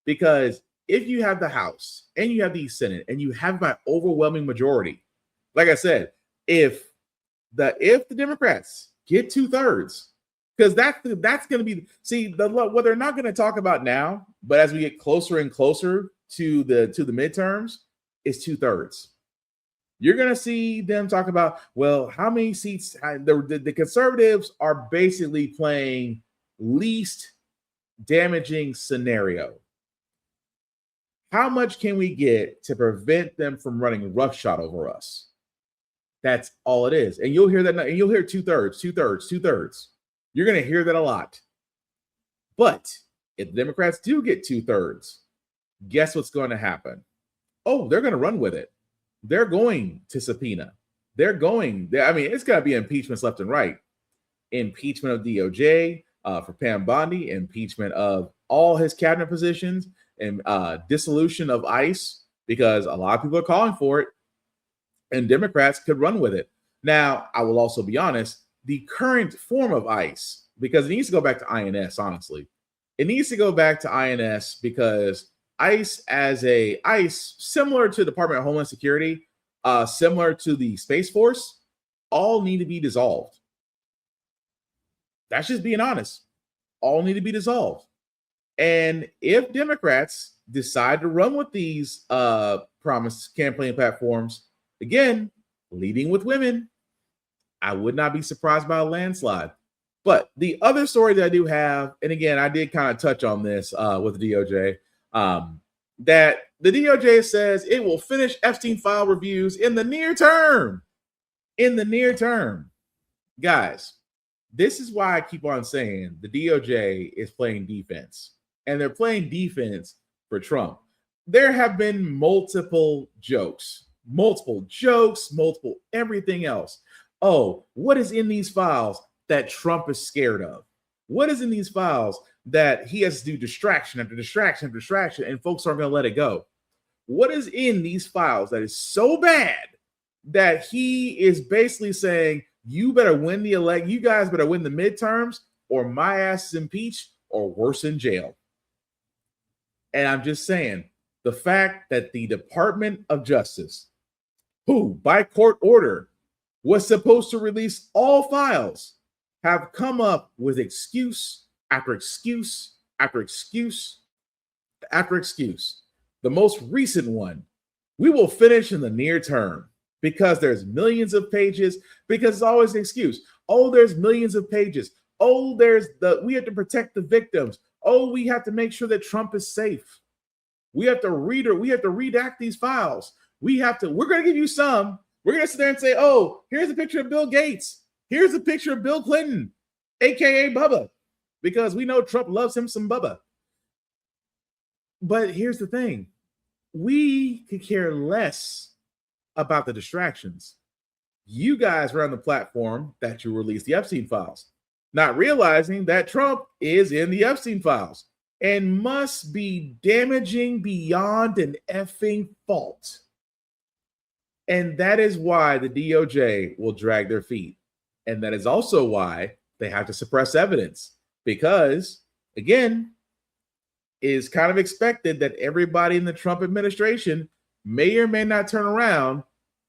because if you have the House and you have the Senate and you have by overwhelming majority, like I said, if the Democrats get 2/3. Because that's going to be what they're not going to talk about now, but as we get closer and closer to the midterms, is 2/3. You're going to see them talk about, well, how many seats? The conservatives are basically playing least damaging scenario. How much can we get to prevent them from running roughshod over us? That's all it is. And you'll hear that, and you'll hear 2/3, 2/3, 2/3. You're going to hear that a lot. But if the Democrats do get 2/3, guess what's going to happen? Oh, they're going to run with it. They're going to subpoena. It's going to be impeachments left and right. Impeachment of DOJ for Pam Bondi, impeachment of all his cabinet positions, and dissolution of ICE, because a lot of people are calling for it, and Democrats could run with it. Now, I will also be honest, the current form of ICE, because it needs to go back to INS, honestly. It needs to go back to INS because ICE, similar to the Department of Homeland Security, similar to the Space Force, all need to be dissolved. That's just being honest. All need to be dissolved. And if Democrats decide to run with these promise campaign platforms, again, leading with women, I would not be surprised by a landslide. But the other story that I do have, and again, I did kind of touch on this with the DOJ, that the DOJ says it will finish Epstein file reviews in the near term. In the near term. Guys, this is why I keep on saying the DOJ is playing defense. And they're playing defense for Trump. There have been multiple jokes, multiple everything else. Oh, what is in these files that Trump is scared of? What is in these files that he has to do distraction after distraction after distraction, and folks aren't going to let it go? What is in these files that is so bad that he is basically saying, you better win the elect, you guys better win the midterms, or my ass is impeached, or worse, in jail? And I'm just saying, the fact that the Department of Justice, who by court order was supposed to release all files, have come up with excuse after excuse after excuse after excuse. The most recent one, we will finish in the near term because there's millions of pages, because it's always an excuse. Oh, there's millions of pages. Oh, we have to protect the victims. Oh, we have to make sure that Trump is safe. We have to redact these files. We're going to give you some. We're going to sit there and say, oh, here's a picture of Bill Gates. Here's a picture of Bill Clinton, AKA Bubba, because we know Trump loves him some Bubba. But here's the thing. We could care less about the distractions. You guys were on the platform that you released the Epstein files, not realizing that Trump is in the Epstein files and must be damaging beyond an effing fault. And that is why the DOJ will drag their feet. And that is also why they have to suppress evidence. Because, again, it is kind of expected that everybody in the Trump administration may or may not turn around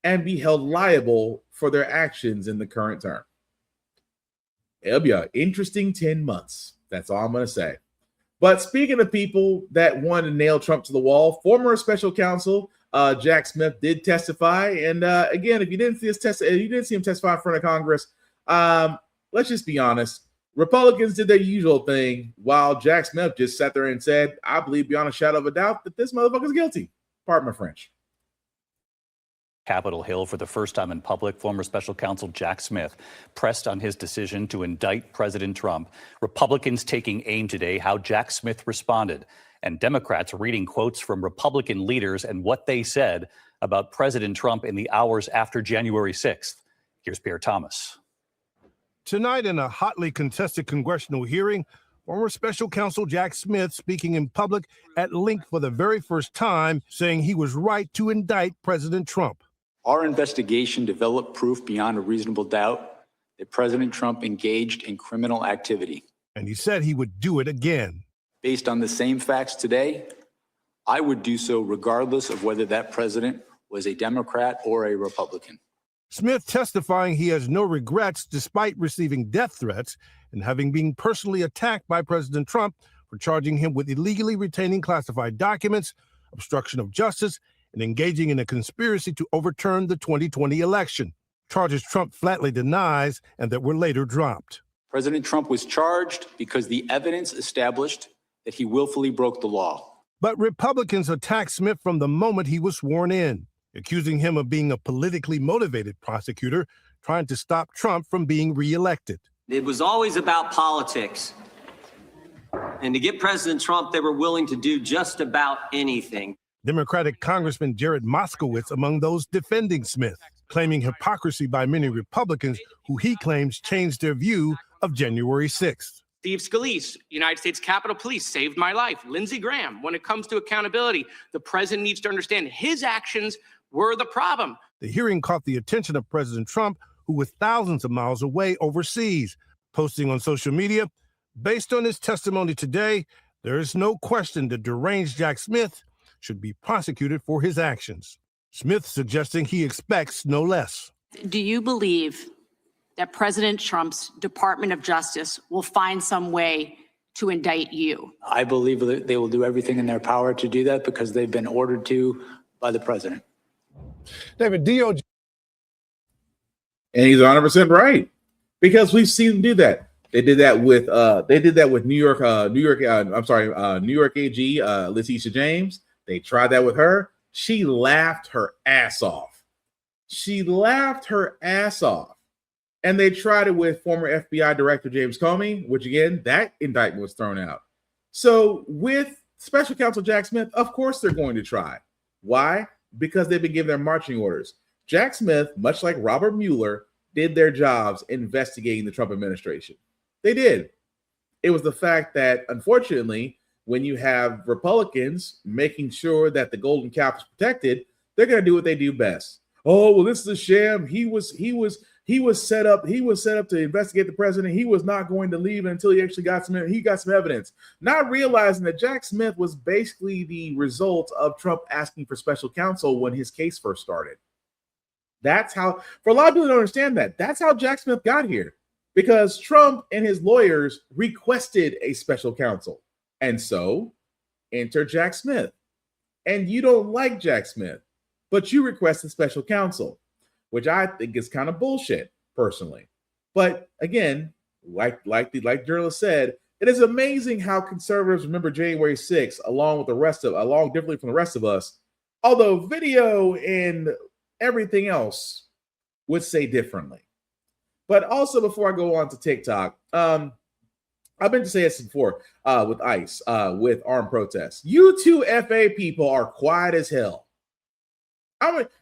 and be held liable for their actions in the current term. It'll be an interesting 10 months. That's all I'm going to say. But speaking of people that want to nail Trump to the wall, former special counsel Jack Smith did testify. And again, if you didn't see him testify in front of Congress, let's just be honest. Republicans did their usual thing while Jack Smith just sat there and said, I believe beyond a shadow of a doubt that this motherfucker's guilty. Pardon my French. Capitol Hill for the first time in public, former special counsel Jack Smith pressed on his decision to indict President Trump. Republicans taking aim today how Jack Smith responded, and Democrats reading quotes from Republican leaders and what they said about President Trump in the hours after January 6th. Here's Pierre Thomas. Tonight, in a hotly contested congressional hearing, former special counsel Jack Smith speaking in public at length for the very first time, saying he was right to indict President Trump. Our investigation developed proof beyond a reasonable doubt that President Trump engaged in criminal activity. And he said he would do it again. Based on the same facts today, I would do so regardless of whether that president was a Democrat or a Republican. Smith testifying he has no regrets despite receiving death threats and having been personally attacked by President Trump for charging him with illegally retaining classified documents, obstruction of justice, and engaging in a conspiracy to overturn the 2020 election. Charges Trump flatly denies and that were later dropped. President Trump was charged because the evidence established that he willfully broke the law. But Republicans attacked Smith from the moment he was sworn in, accusing him of being a politically motivated prosecutor trying to stop Trump from being reelected. It was always about politics. And to get President Trump, they were willing to do just about anything. Democratic Congressman Jared Moskowitz among those defending Smith, claiming hypocrisy by many Republicans who he claims changed their view of January 6th. Steve Scalise, United States Capitol Police, saved my life. Lindsey Graham, when it comes to accountability, the president needs to understand his actions were the problem. The hearing caught the attention of President Trump, who was thousands of miles away overseas, posting on social media, based on his testimony today, there is no question that deranged Jack Smith should be prosecuted for his actions. Smith suggesting he expects no less. Do you believe that President Trump's Department of Justice will find some way to indict you? I believe that they will do everything in their power to do that because they've been ordered to by the president. David, DOJ. And he's 100% right, because we've seen them do that. They did that with New York AG Letitia James. They tried that with her. She laughed her ass off. And they tried it with former FBI Director James Comey, which again, that indictment was thrown out. So with Special Counsel Jack Smith, of course they're going to try. Why? Because they've been given their marching orders. Jack Smith, much like Robert Mueller, did their jobs investigating the Trump administration. They did. It was the fact that, unfortunately, when you have Republicans making sure that the golden cap is protected, they're going to do what they do best. Oh, well, this is a sham. He was set up to investigate the president. He was not going to leave until he actually got some evidence. Not realizing that Jack Smith was basically the result of Trump asking for special counsel when his case first started. That's how, for a lot of people who don't understand that, that's how Jack Smith got here. Because Trump and his lawyers requested a special counsel. And so, enter Jack Smith. And you don't like Jack Smith, but you requested special counsel, which I think is kind of bullshit, personally. But again, like journalist said, it is amazing how conservatives remember January 6th differently from the rest of us, although video and everything else would say differently. But also, before I go on to TikTok, I've been to say this before with ICE, with armed protests. You two FA people are quiet as hell.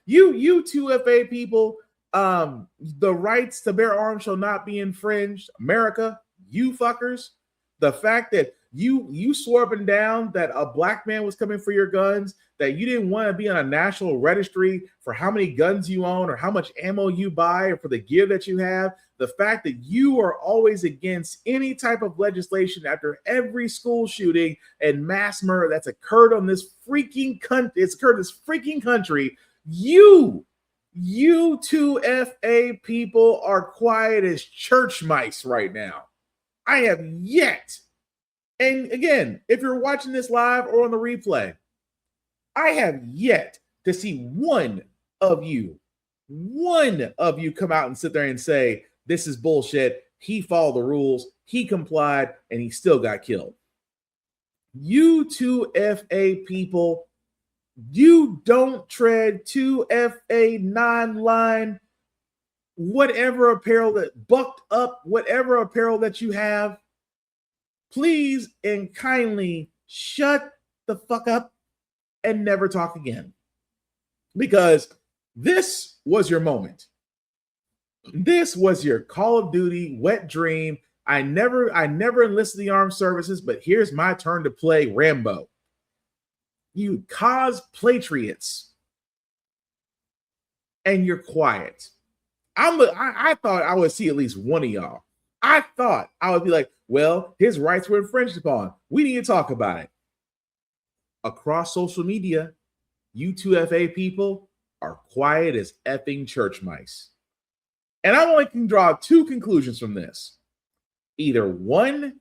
You two FA people, the rights to bear arms shall not be infringed. America, you fuckers. The fact that you swore up and down that a black man was coming for your guns, that you didn't want to be on a national registry for how many guns you own or how much ammo you buy or for the gear that you have. The fact that you are always against any type of legislation after every school shooting and mass murder that's occurred on this freaking country. You two FA people are quiet as church mice right now. I have yet, and again, if you're watching this live or on the replay, I have yet to see one of you come out and sit there and say, this is bullshit. He followed the rules. He complied and he still got killed. You two FA people, you don't tread 2FA9 line, whatever apparel that bucked up, whatever apparel that you have, please and kindly shut the fuck up and never talk again. Because this was your moment. This was your Call of Duty wet dream. I never enlisted the armed services, but here's my turn to play Rambo. You cosplatriots, and you're quiet. I thought I would see at least one of y'all. I thought I would be like, well, his rights were infringed upon. We need to talk about it. Across social media, you two FA people are quiet as effing church mice. And I only can draw two conclusions from this. Either one,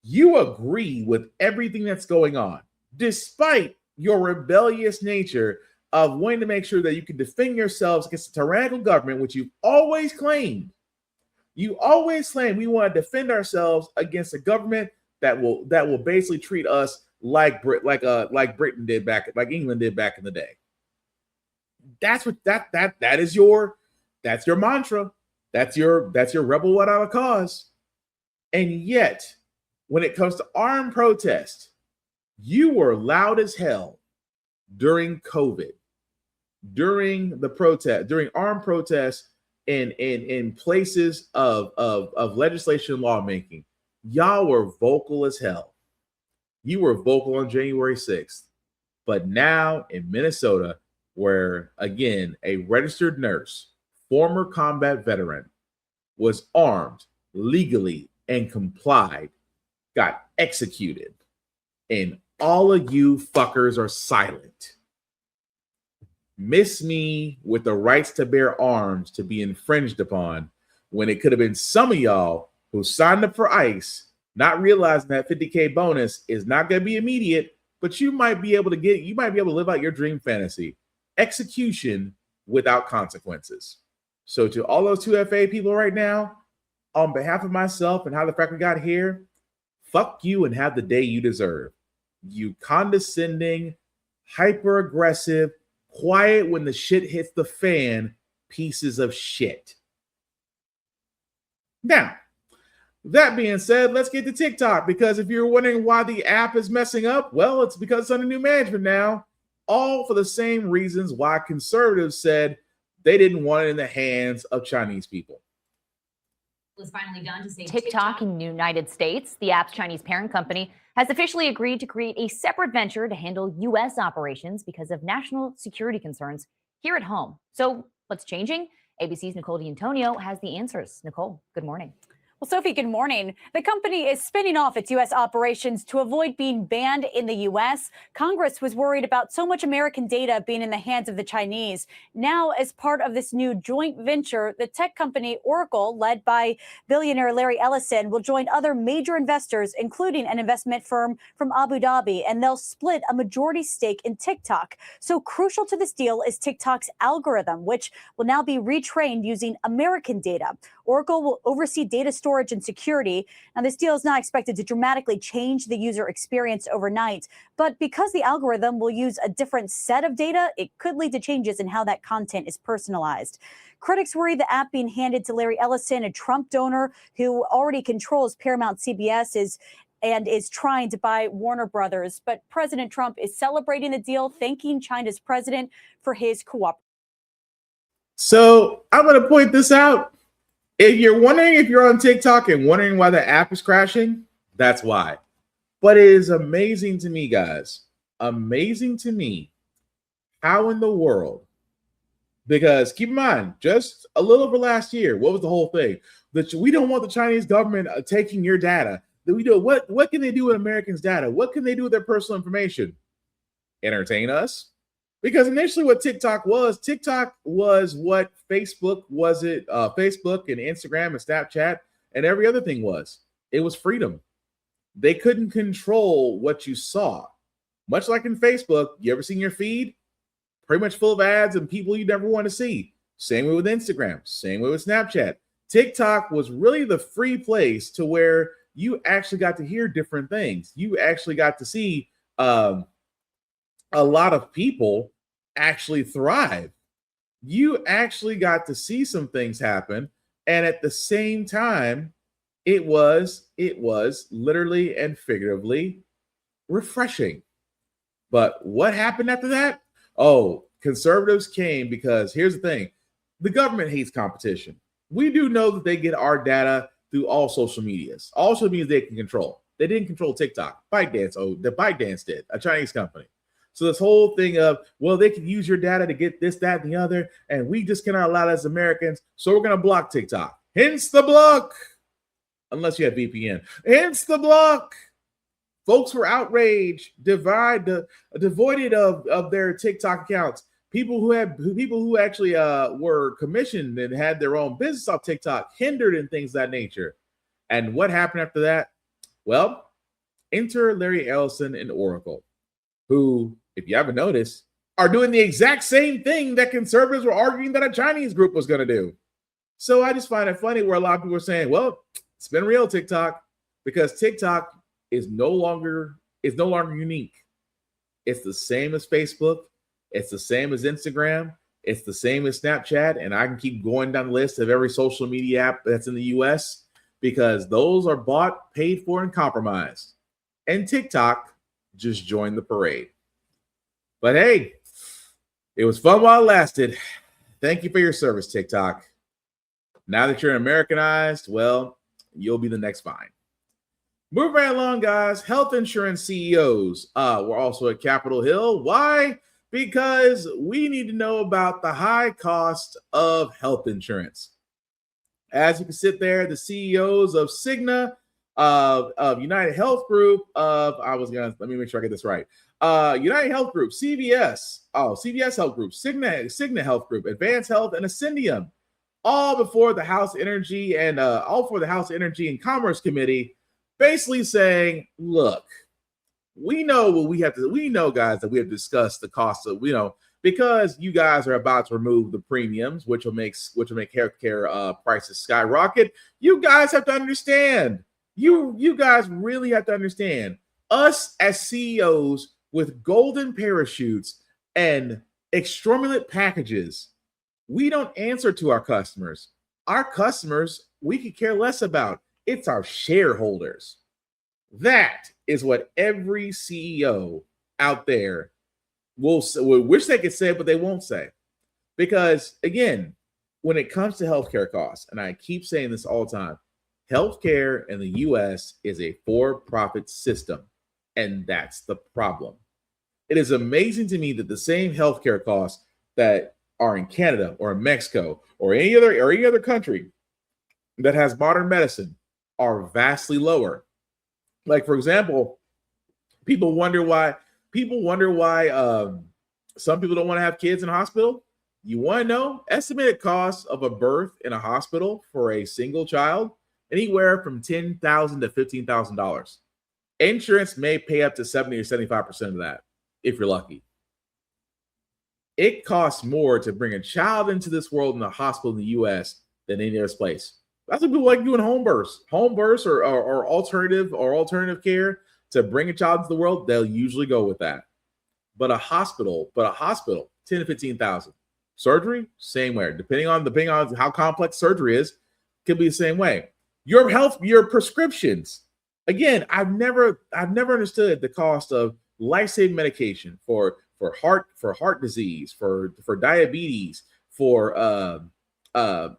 you agree with everything that's going on, despite your rebellious nature of wanting to make sure that you can defend yourselves against a tyrannical government, which you've always claimed. You always claim we want to defend ourselves against a government that will basically treat us like Britain did back, like England did back in the day. That's what that's your mantra. That's your rebel without a cause. And yet, when it comes to armed protest, you were loud as hell during COVID, during the protest, during armed protests in places of legislation and lawmaking. Y'all were vocal as hell. You were vocal on January 6th. But now in Minnesota, where, again, a registered nurse, former combat veteran, was armed legally and complied, got executed, and all of you fuckers are silent. Miss me with the rights to bear arms to be infringed upon, when it could have been some of y'all who signed up for ICE, not realizing that 50K bonus is not going to be immediate, but you might be able to live out your dream fantasy. Execution without consequences. So to all those 2FA people right now, on behalf of myself and how the Frack We Got Here, fuck you and have the day you deserve. You condescending, hyper-aggressive, quiet when the shit hits the fan pieces of shit. Now, that being said, let's get to TikTok, because if you're wondering why the app is messing up, well, it's because it's under new management now, all for the same reasons why conservatives said they didn't want it in the hands of Chinese people. Was finally done to save TikTok in the United States. The app's Chinese parent company has officially agreed to create a separate venture to handle U.S. operations because of national security concerns here at home. So what's changing? ABC's Nicole D'Antonio has the answers. Nicole, good morning. Well, Sophie, good morning. The company is spinning off its U.S. operations to avoid being banned in the U.S. Congress was worried about so much American data being in the hands of the Chinese. Now, as part of this new joint venture, the tech company Oracle, led by billionaire Larry Ellison, will join other major investors, including an investment firm from Abu Dhabi, and they'll split a majority stake in TikTok. So crucial to this deal is TikTok's algorithm, which will now be retrained using American data. Oracle will oversee data storage and security. Now, this deal is not expected to dramatically change the user experience overnight, but because the algorithm will use a different set of data, it could lead to changes in how that content is personalized. Critics worry the app being handed to Larry Ellison, a Trump donor who already controls Paramount CBS, is trying to buy Warner Brothers. But President Trump is celebrating the deal, thanking China's president for his cooperation. So I'm going to point this out. If you're wondering if you're on TikTok and wondering why the app is crashing, that's why. But it is amazing to me, guys. Amazing to me how in the world, because keep in mind, just a little over last year, what was the whole thing? That we don't want the Chinese government taking your data. That we do what can they do with Americans' data? What can they do with their personal information? Entertain us? Because initially what TikTok was what Facebook was. Facebook and Instagram and Snapchat and every other thing was. It was freedom. They couldn't control what you saw. Much like in Facebook, you ever seen your feed? Pretty much full of ads and people you never want to see. Same way with Instagram, same way with Snapchat. TikTok was really the free place to where you actually got to hear different things. You actually got to see a lot of people actually thrive. You actually got to see some things happen, and at the same time, it was literally and figuratively refreshing. But what happened after that? Oh, conservatives came, because here's the thing: the government hates competition. We do know that they get our data through all social medias. All social medias they can control. They didn't control TikTok. ByteDance did, a Chinese company. So this whole thing of, well, they can use your data to get this, that, and the other, and we just cannot allow that as Americans, so we're going to block TikTok. Hence the block. Unless you have VPN. Hence the block. Folks were outraged, devoided of their TikTok accounts. People who actually were commissioned and had their own business off TikTok, hindered and things of that nature. And what happened after that? Well, enter Larry Ellison and Oracle, who, if you haven't noticed, are doing the exact same thing that conservatives were arguing that a Chinese group was going to do. So I just find it funny where a lot of people are saying, well, it's been real, TikTok, because TikTok is no longer unique. It's the same as Facebook. It's the same as Instagram. It's the same as Snapchat. And I can keep going down the list of every social media app that's in the US, because those are bought, paid for, and compromised. And TikTok just joined the parade. But hey, it was fun while it lasted. Thank you for your service, TikTok. Now that you're Americanized, well, you'll be the next Vine. Moving right along, guys. Health insurance CEOs were also at Capitol Hill. Why? Because we need to know about the high cost of health insurance. As you can sit there, the CEOs of Cigna, of United Health Group, let me make sure I get this right. United Health Group, CVS Health Group, Cigna Health Group, Advanced Health, and Ascendium all before the House Energy and Commerce Committee, basically saying, look, we know what we have to, we know, guys, that we have discussed the cost of, because you guys are about to remove the premiums, which will make healthcare prices skyrocket. You guys have to understand. You guys really have to understand. Us as CEOs with golden parachutes and exorbitant packages, we don't answer to our customers. Our customers, we could care less about. It's our shareholders. That is what every CEO out there will wish they could say, but they won't say. Because again, when it comes to healthcare costs, and I keep saying this all the time, healthcare in the US is a for-profit system, and that's the problem. It is amazing to me that the same healthcare costs that are in Canada or in Mexico or any other country that has modern medicine are vastly lower. Like, for example, people wonder why some people don't want to have kids in a hospital. You want to know? Estimated cost of a birth in a hospital for a single child, anywhere from $10,000 to $15,000. Insurance may pay up to 70 or 75% of that if you're lucky. It costs more to bring a child into this world in a hospital in the US than any other place. That's what people like doing home births or alternative care to bring a child into the world. They'll usually go with that. But a hospital, 10 to 15,000. Surgery, same way. Depending on how complex surgery is, could be the same way. Your prescriptions. Again, I've never understood the cost of life-saving medication for heart disease, for diabetes, for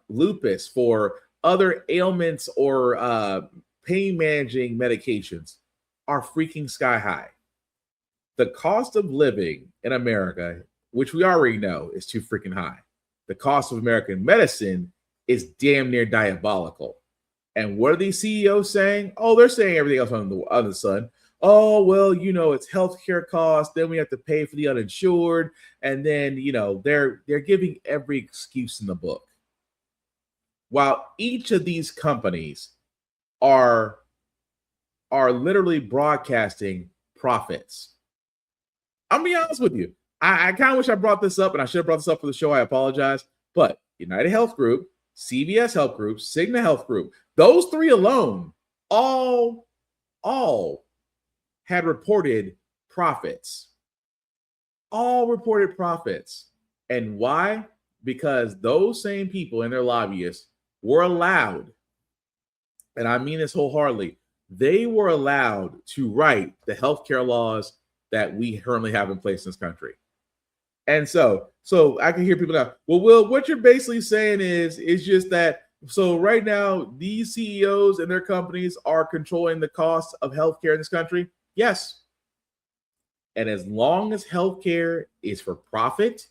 lupus, for other ailments or pain managing medications are freaking sky high. The cost of living in America, which we already know is too freaking high. The cost of American medicine is damn near diabolical. And what are these CEOs saying? Oh, they're saying everything else under the sun. Oh, well, it's healthcare costs. Then we have to pay for the uninsured. And then, they're giving every excuse in the book. While each of these companies are literally broadcasting profits. I'm gonna be honest with you. I kind of wish I brought this up, and I should have brought this up for the show. I apologize. But United Health Group, CVS Health Group, Cigna Health Group, those three alone all had reported profits. All reported profits. And why? Because those same people and their lobbyists were allowed, and I mean this wholeheartedly, they were allowed to write the healthcare laws that we currently have in place in this country. And so I can hear people now, well, Will, what you're basically saying is just that, so right now, these CEOs and their companies are controlling the cost of healthcare in this country? Yes. And as long as healthcare is for profit,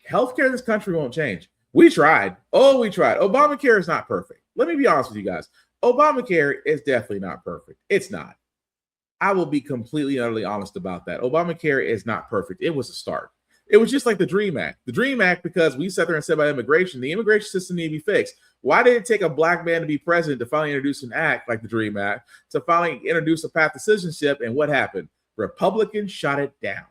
healthcare in this country won't change. We tried. Obamacare is not perfect. Let me be honest with you guys. Obamacare is definitely not perfect. It's not. I will be completely and utterly honest about that. Obamacare is not perfect. It was a start. It was just like the DREAM Act. The DREAM Act, because we sat there and said about immigration, the immigration system needed to be fixed. Why did it take a black man to be president to finally introduce an act like the DREAM Act, to finally introduce a path to citizenship? And what happened? Republicans shot it down.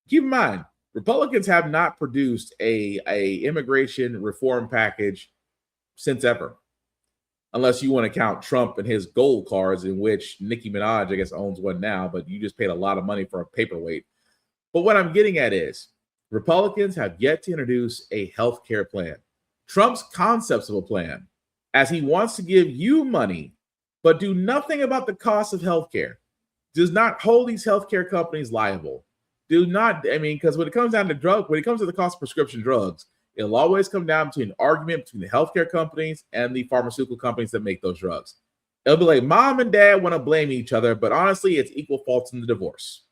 Keep in mind, Republicans have not produced a immigration reform package since ever. Unless you want to count Trump and his gold cards, in which Nicki Minaj, I guess, owns one now, but you just paid a lot of money for a paperweight. But what I'm getting at is Republicans have yet to introduce a health care plan. Trump's concepts of a plan, as he wants to give you money, but do nothing about the cost of health care, does not hold these healthcare companies liable. Because when it comes down to the cost of prescription drugs, it'll always come down to an argument between the healthcare companies and the pharmaceutical companies that make those drugs. It'll be like mom and dad want to blame each other, but honestly, it's equal faults in the divorce.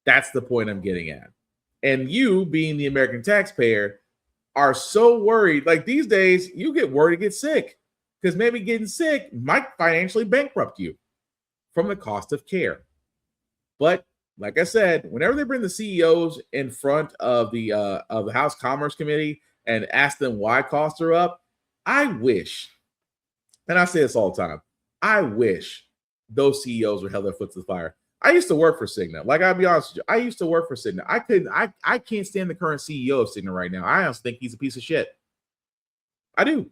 That's the point I'm getting at. And you, being the American taxpayer, are so worried. Like these days, you get worried to get sick because maybe getting sick might financially bankrupt you from the cost of care. But like I said, whenever they bring the CEOs in front of the House Commerce Committee and ask them why costs are up, I wish, and I say this all the time, I wish those CEOs would held their foot to the fire. I used to work for Cigna. Like, I'll be honest with you, I used to work for Cigna. I can't stand the current CEO of Cigna right now. I honestly think he's a piece of shit. I do.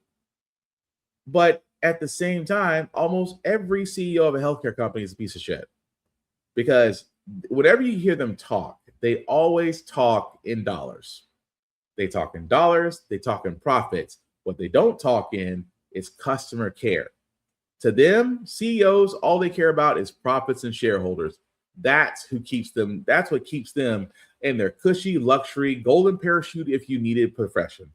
But at the same time, almost every CEO of a healthcare company is a piece of shit. Because whenever you hear them talk, they always talk in dollars. They talk in dollars, they talk in profits. What they don't talk in is customer care. To them, CEOs, all they care about is profits and shareholders. That's what keeps them in their cushy, luxury, golden parachute if you needed profession.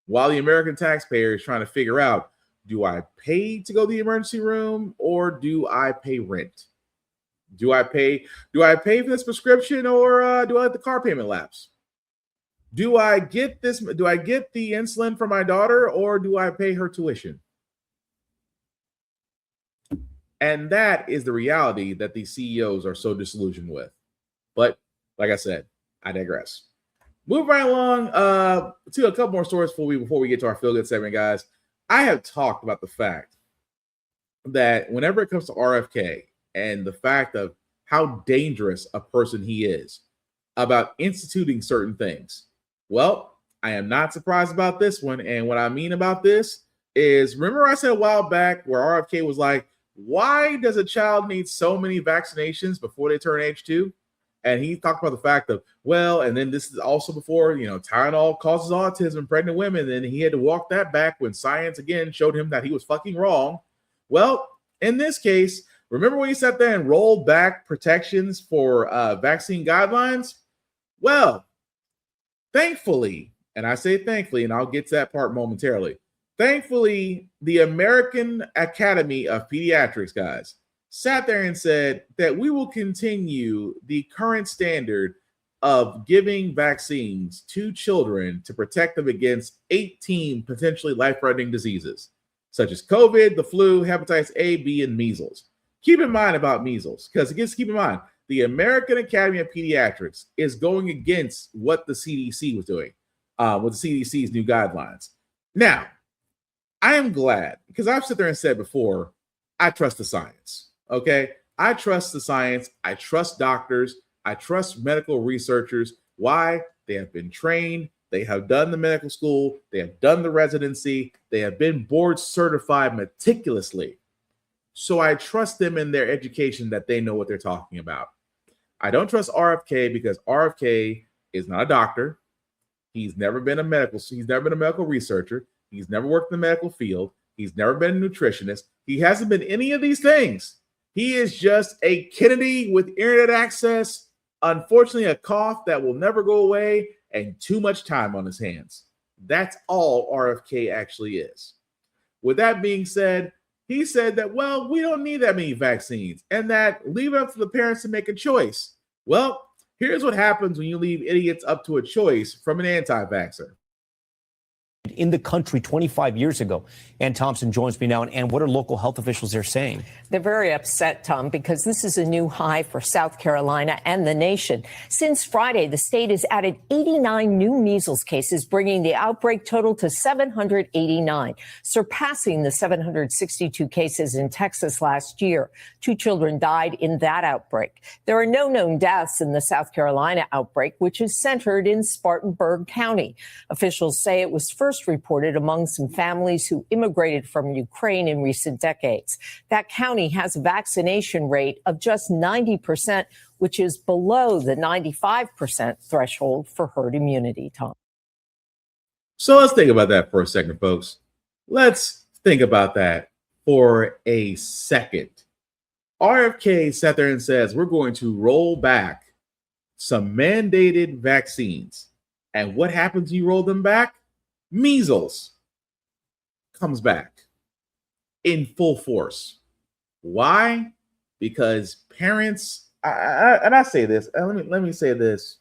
While the American taxpayer is trying to figure out, do I pay to go to the emergency room or do I pay rent? Do I pay for this prescription or do I let the car payment lapse? Do I get the insulin for my daughter or do I pay her tuition? And that is the reality that these CEOs are so disillusioned with. But like I said, I digress. Move right along to a couple more stories before we get to our feel good segment, guys. I have talked about the fact that whenever it comes to RFK and the fact of how dangerous a person he is about instituting certain things. Well, I am not surprised about this one. And what I mean about this is, remember I said a while back where RFK was like, why does a child need so many vaccinations before they turn age 2? And he talked about the fact of, well, and then this is also before, Tylenol causes autism in pregnant women. And he had to walk that back when science again showed him that he was fucking wrong. Well, in this case, remember when he sat there and rolled back protections for vaccine guidelines? Well, thankfully, and I say thankfully, and I'll get to that part momentarily. Thankfully, the American Academy of Pediatrics, guys, sat there and said that we will continue the current standard of giving vaccines to children to protect them against 18 potentially life-threatening diseases, such as COVID, the flu, hepatitis A, B, and measles. Keep in mind about measles, because keep in mind, the American Academy of Pediatrics is going against what the CDC was doing with the CDC's new guidelines. Now, I am glad, because I've sat there and said before, I trust the science, okay? I trust the science. I trust doctors. I trust medical researchers. Why? They have been trained. They have done the medical school. They have done the residency. They have been board certified meticulously. So I trust them in their education that they know what they're talking about. I don't trust RFK because RFK is not a doctor. He's never been a medical researcher. He's never worked in the medical field. He's never been a nutritionist. He hasn't been any of these things. He is just a Kennedy with internet access, unfortunately a cough that will never go away, and too much time on his hands. That's all RFK actually is. With that being said, he said that, well, we don't need that many vaccines and that leave it up to the parents to make a choice. Well, here's what happens when you leave idiots up to a choice from an anti-vaxxer. In the country 25 years ago. Ann Thompson joins me now. And what are local health officials there saying? They're very upset, Tom, because this is a new high for South Carolina and the nation. Since Friday, the state has added 89 new measles cases, bringing the outbreak total to 789, surpassing the 762 cases in Texas last year. 2 children died in that outbreak. There are no known deaths in the South Carolina outbreak, which is centered in Spartanburg County. Officials say it was first reported among some families who immigrated from Ukraine in recent decades. That county has a vaccination rate of just 90%, which is below the 95% threshold for herd immunity, Tom. So let's think about that for a second, folks. Let's think about that for a second. RFK sat there and says, we're going to roll back some mandated vaccines. And what happens when you roll them back? Measles comes back in full force. Why? Because parents, and I say this, let me say this.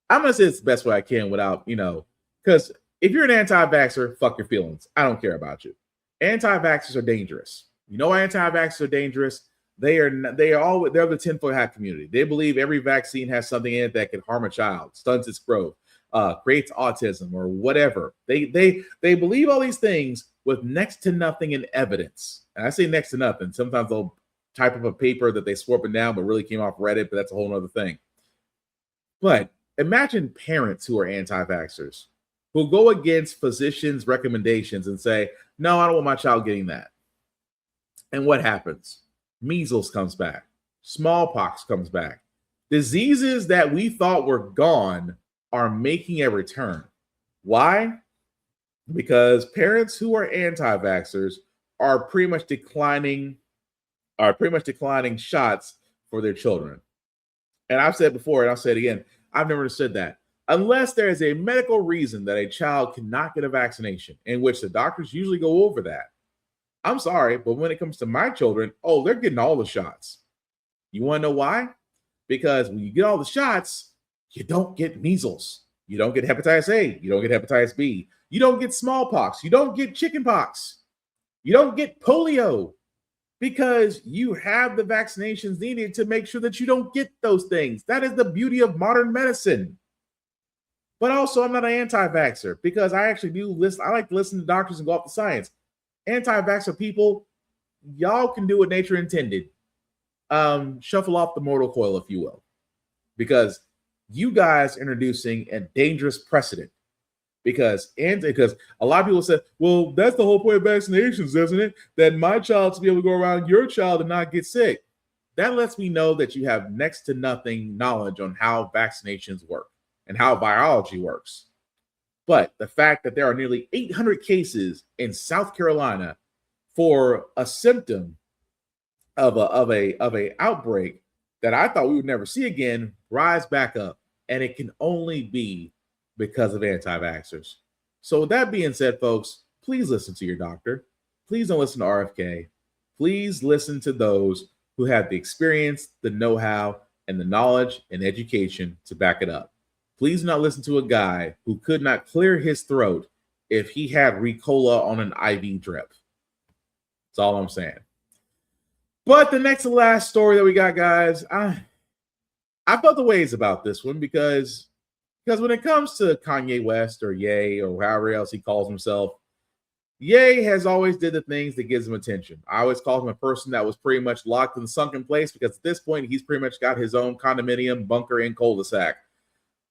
I'm going to say this the best way I can without, because if you're an anti-vaxxer, fuck your feelings. I don't care about you. Anti-vaxxers are dangerous. You know why anti-vaxxers are dangerous? They're the tinfoil hat community. They believe every vaccine has something in it that can harm a child, stunts its growth, creates autism or whatever. They believe all these things with next to nothing in evidence. And I say next to nothing. Sometimes they'll type up a paper that they swore up and down, but really came off Reddit, but that's a whole other thing. But imagine parents who are anti-vaxxers who go against physicians' recommendations and say, no, I don't want my child getting that. And what happens? Measles comes back. Smallpox comes back. Diseases that we thought were gone are making a return. Why? Because parents who are anti-vaxxers are pretty much declining shots for their children. And I've said before, and I'll say it again, I've never understood that. Unless there is a medical reason that a child cannot get a vaccination, in which the doctors usually go over that. I'm sorry, but when it comes to my children, oh, they're getting all the shots. You want to know why? Because when you get all the shots, you don't get measles. You don't get hepatitis A. You don't get hepatitis B. You don't get smallpox. You don't get chickenpox. You don't get polio, because you have the vaccinations needed to make sure that you don't get those things. That is the beauty of modern medicine. But also, I'm not an anti-vaxxer, because I actually do listen. I like to listen to doctors and go off the science. Anti-vaxxer people, y'all can do what nature intended. Shuffle off the mortal coil, if you will, because you guys are introducing a dangerous precedent. Because a lot of people say, well, that's the whole point of vaccinations, isn't it? That my child to be able to go around your child and not get sick. That lets me know that you have next to nothing knowledge on how vaccinations work and how biology works. But the fact that there are nearly 800 cases in South Carolina for a symptom of a outbreak that I thought we would never see again rise back up, and it can only be because of anti-vaxxers. So with that being said, folks, please listen to your doctor. Please don't listen to RFK. Please listen to those who have the experience, the know-how, and the knowledge and education to back it up. Please do not listen to a guy who could not clear his throat if he had Ricola on an IV drip. That's all I'm saying. But the next to last story that we got, guys, I felt the ways about this one because when it comes to Kanye West or Ye or however else he calls himself, Ye has always did the things that gives him attention. I always call him a person that was pretty much locked in the sunken place, because at this point, he's pretty much got his own condominium, bunker, and cul-de-sac.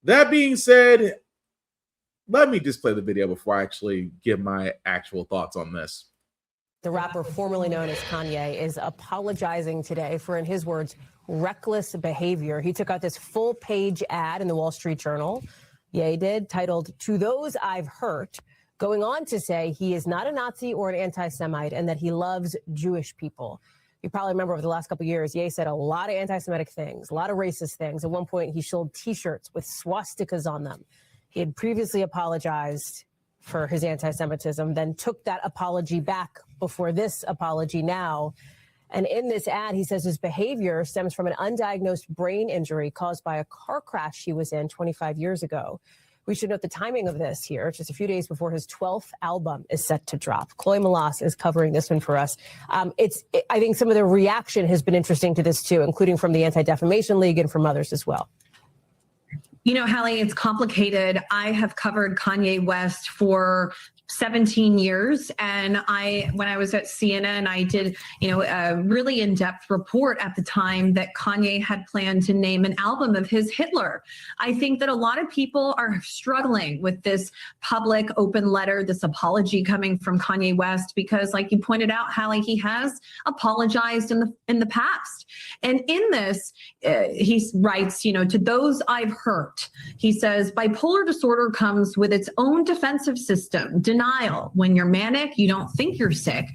That being said, let me just play the video before I actually give my actual thoughts on this. The rapper formerly known as Kanye is apologizing today for, in his words, reckless behavior. He took out this full-page ad in the Wall Street Journal, Ye did, titled, "To Those I've Hurt," going on to say he is not a Nazi or an anti-Semite and that he loves Jewish people. You probably remember over the last couple of years, Ye said a lot of anti-Semitic things, a lot of racist things. At one point, he sold T-shirts with swastikas on them. He had previously apologized for his anti-Semitism, then took that apology back before this apology now. And in this ad, he says his behavior stems from an undiagnosed brain injury caused by a car crash he was in 25 years ago. We should note the timing of this here, just a few days before his 12th album is set to drop. Chloe Malas is covering this one for us. I think some of the reaction has been interesting to this too, including from the Anti-Defamation League and from others as well. You know, Hallie, it's complicated. I have covered Kanye West for 17 years. And when I was at CNN, I did, a really in-depth report at the time that Kanye had planned to name an album of his Hitler. I think that a lot of people are struggling with this public open letter, this apology coming from Kanye West, because like you pointed out, Hallie, he has apologized in the past. And in this, he writes, to those I've hurt, he says, bipolar disorder comes with its own defensive system, denial. When you're manic, you don't think you're sick.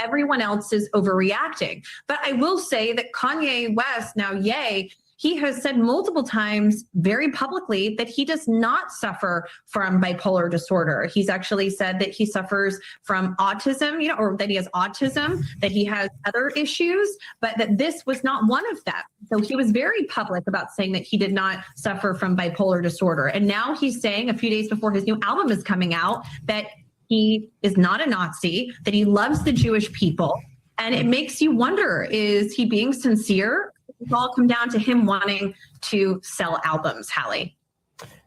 Everyone else is overreacting. But I will say that Kanye West, now Ye, he has said multiple times very publicly that he does not suffer from bipolar disorder. He's actually said that he suffers from autism, or that he has autism, that he has other issues, but that this was not one of them. So he was very public about saying that he did not suffer from bipolar disorder. And now he's saying a few days before his new album is coming out that he is not a Nazi, that he loves the Jewish people. And it makes you wonder, is he being sincere? It's all come down to him wanting to sell albums, Hallie.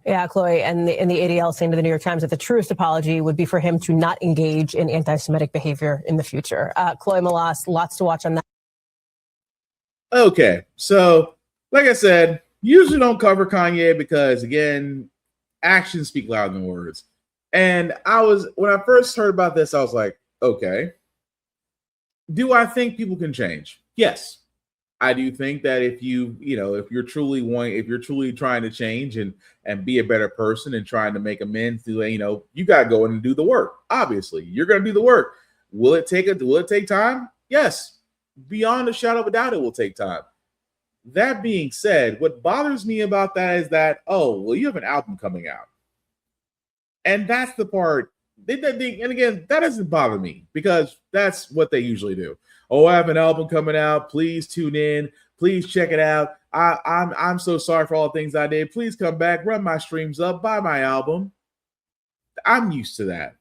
Yeah, Chloe, and the ADL saying to the New York Times that the truest apology would be for him to not engage in anti-Semitic behavior in the future. Chloe Malas, lots to watch on that. Okay, so like I said, usually don't cover Kanye because, again, actions speak louder than words. And when I first heard about this, I was like, okay, do I think people can change? Yes. I do think that if you're truly trying to change and be a better person and trying to make amends, you got to go in and do the work. Obviously, you're going to do the work. Will it take time? Yes. Beyond a shadow of a doubt, it will take time. That being said, what bothers me about that is that, you have an album coming out. And that's the part. And again, that doesn't bother me because that's what they usually do. Oh, I have an album coming out. Please tune in. Please check it out. I'm so sorry for all the things I did. Please come back, run my streams up, buy my album. I'm used to that.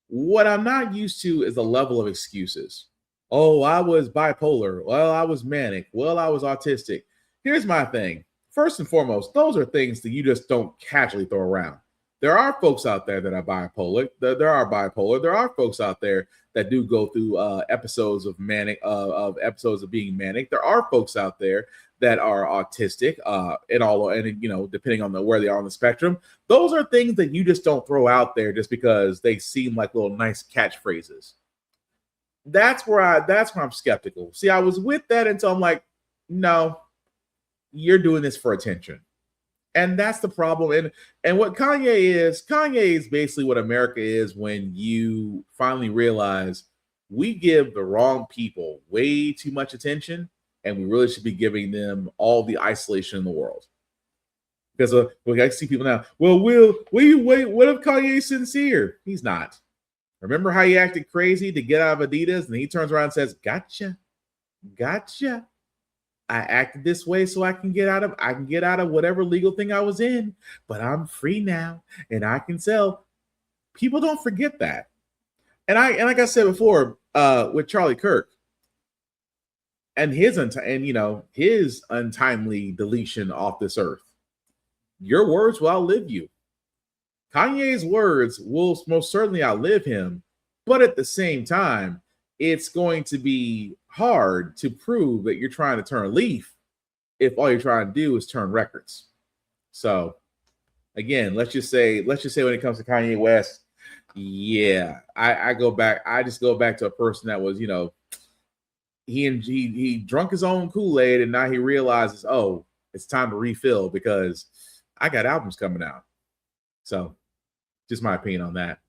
What I'm not used to is the level of excuses. Oh, I was bipolar. Well, I was manic. Well, I was autistic. Here's my thing. First and foremost, those are things that you just don't casually throw around. There are folks out there that are bipolar. There are folks out there that do go through episodes of episodes of being manic. There are folks out there that are autistic, and depending on where they are on the spectrum. Those are things that you just don't throw out there just because they seem like little nice catchphrases. That's where I'm skeptical. See, I was with that until I'm like, no, you're doing this for attention. And that's the problem. And what Kanye is basically what America is when you finally realize we give the wrong people way too much attention and we really should be giving them all the isolation in the world. Because I see people now, well, will you wait? What if Kanye's sincere? He's not. Remember how he acted crazy to get out of Adidas and he turns around and says, gotcha. I acted this way so I can get out of whatever legal thing I was in, but I'm free now and I can sell. People don't forget that. And like I said before, with Charlie Kirk and his untimely deletion off this earth, your words will outlive you. Kanye's words will most certainly outlive him, but at the same time, it's going to be hard to prove that you're trying to turn a leaf if all you're trying to do is turn records. So again, let's just say when it comes to Kanye West, yeah, I just go back to a person that was, he drunk his own Kool-Aid and now he realizes, oh, it's time to refill because I got albums coming out. So just my opinion on that.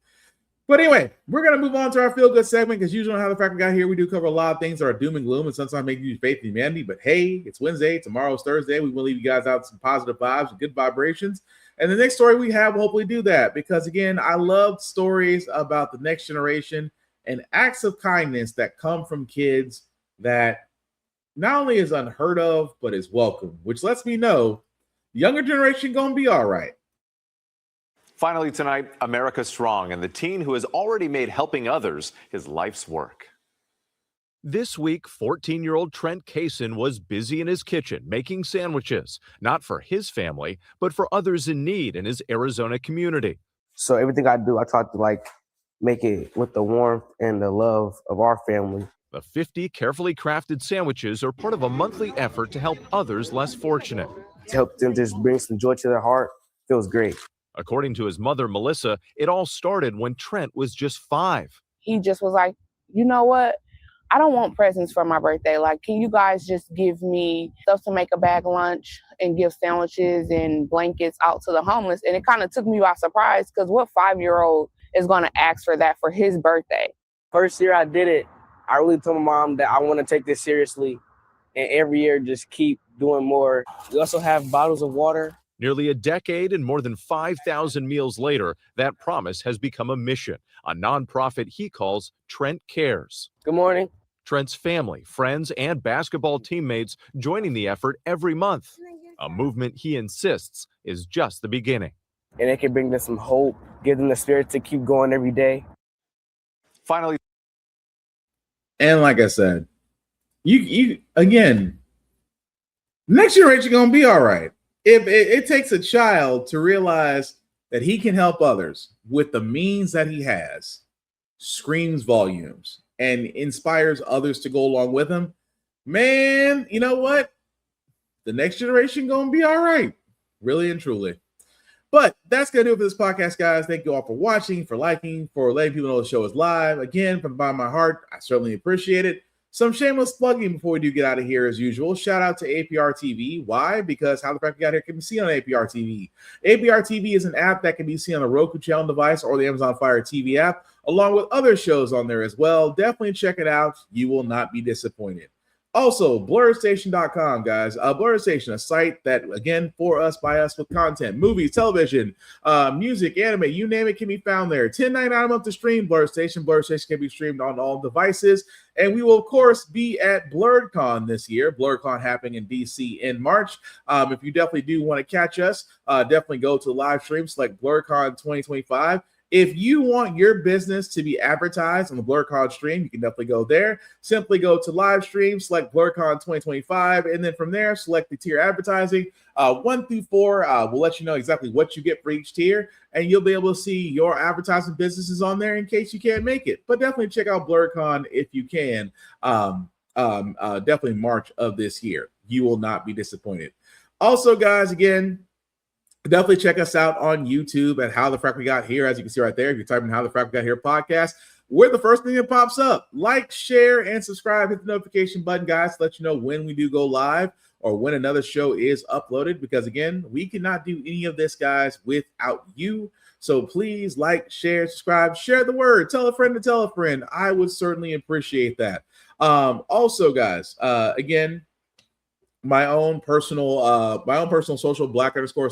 But anyway, we're going to move on to our feel-good segment because usually on How the Frack We Got Here, we do cover a lot of things that are doom and gloom and sometimes make you faith in humanity. But hey, it's Wednesday. Tomorrow's Thursday. We will leave you guys out with some positive vibes and good vibrations. And the next story we have will hopefully do that because, again, I love stories about the next generation and acts of kindness that come from kids that not only is unheard of, but is welcome, which lets me know the younger generation going to be all right. Finally tonight, America Strong and the teen who has already made helping others his life's work. This week, 14-year-old Trent Kaysen was busy in his kitchen making sandwiches, not for his family, but for others in need in his Arizona community. So everything I do, I try to make it with the warmth and the love of our family. The 50 carefully crafted sandwiches are part of a monthly effort to help others less fortunate. To help them just bring some joy to their heart feels great. According to his mother, Melissa, it all started when Trent was just 5. He just was like, you know what? I don't want presents for my birthday. Can you guys just give me stuff to make a bag lunch and give sandwiches and blankets out to the homeless? And it kind of took me by surprise because what 5-year-old is going to ask for that for his birthday? First year I did it, I really told my mom that I want to take this seriously. And every year just keep doing more. We also have bottles of water. Nearly a decade and more than 5,000 meals later, that promise has become a mission, a nonprofit he calls Trent Cares. Good morning. Trent's family, friends, and basketball teammates joining the effort every month, a movement he insists is just the beginning. And it can bring them some hope, give them the spirit to keep going every day. Finally. And like I said, you again, next generation going to be all right. if it takes a child to realize that he can help others with the means that he has, screams volumes and inspires others to go along with him, man, you know what? The next generation gonna be all right, really and truly. But that's gonna do it for this podcast, guys. Thank you all for watching, for liking, for letting people know the show is live. Again, from the bottom of my heart, I certainly appreciate it. Some shameless plugging before we do get out of here as usual. Shout out to APR TV. Why? Because How the Frack We Got Here can be seen on APR TV. APR TV is an app that can be seen on the Roku channel device or the Amazon Fire TV app, along with other shows on there as well. Definitely check it out. You will not be disappointed. Also, blerdstation.com, guys. Blerd Station, a site that, again, for us, by us, with content, movies, television, music, anime, you name it, can be found there. $10.99 a month to stream Blerd Station. Blerd Station can be streamed on all devices. And we will, of course, be at BlerdCon this year. BlerdCon happening in DC in March. If you definitely do want to catch us, definitely go to the live stream, select BlerdCon 2025. If you want your business to be advertised on the BlerdCon stream, you can definitely go there. Simply go to live stream, select BlerdCon 2025, and then from there, select the tier advertising. 1 through 4 will let you know exactly what you get for each tier, and you'll be able to see your advertising businesses on there in case you can't make it. But definitely check out BlerdCon if you can. Definitely March of this year. You will not be disappointed. Also, guys, again, definitely check us out on YouTube at How the Frack We Got Here. As you can see right there, if you type in How the Frack We Got Here podcast, we're the first thing that pops up. Like, share, and subscribe. Hit the notification button, guys, to let you know when we do go live or when another show is uploaded. Because, again, we cannot do any of this, guys, without you. So please like, share, subscribe, share the word. Tell a friend to tell a friend. I would certainly appreciate that. Also, guys, again, my own personal social black underscore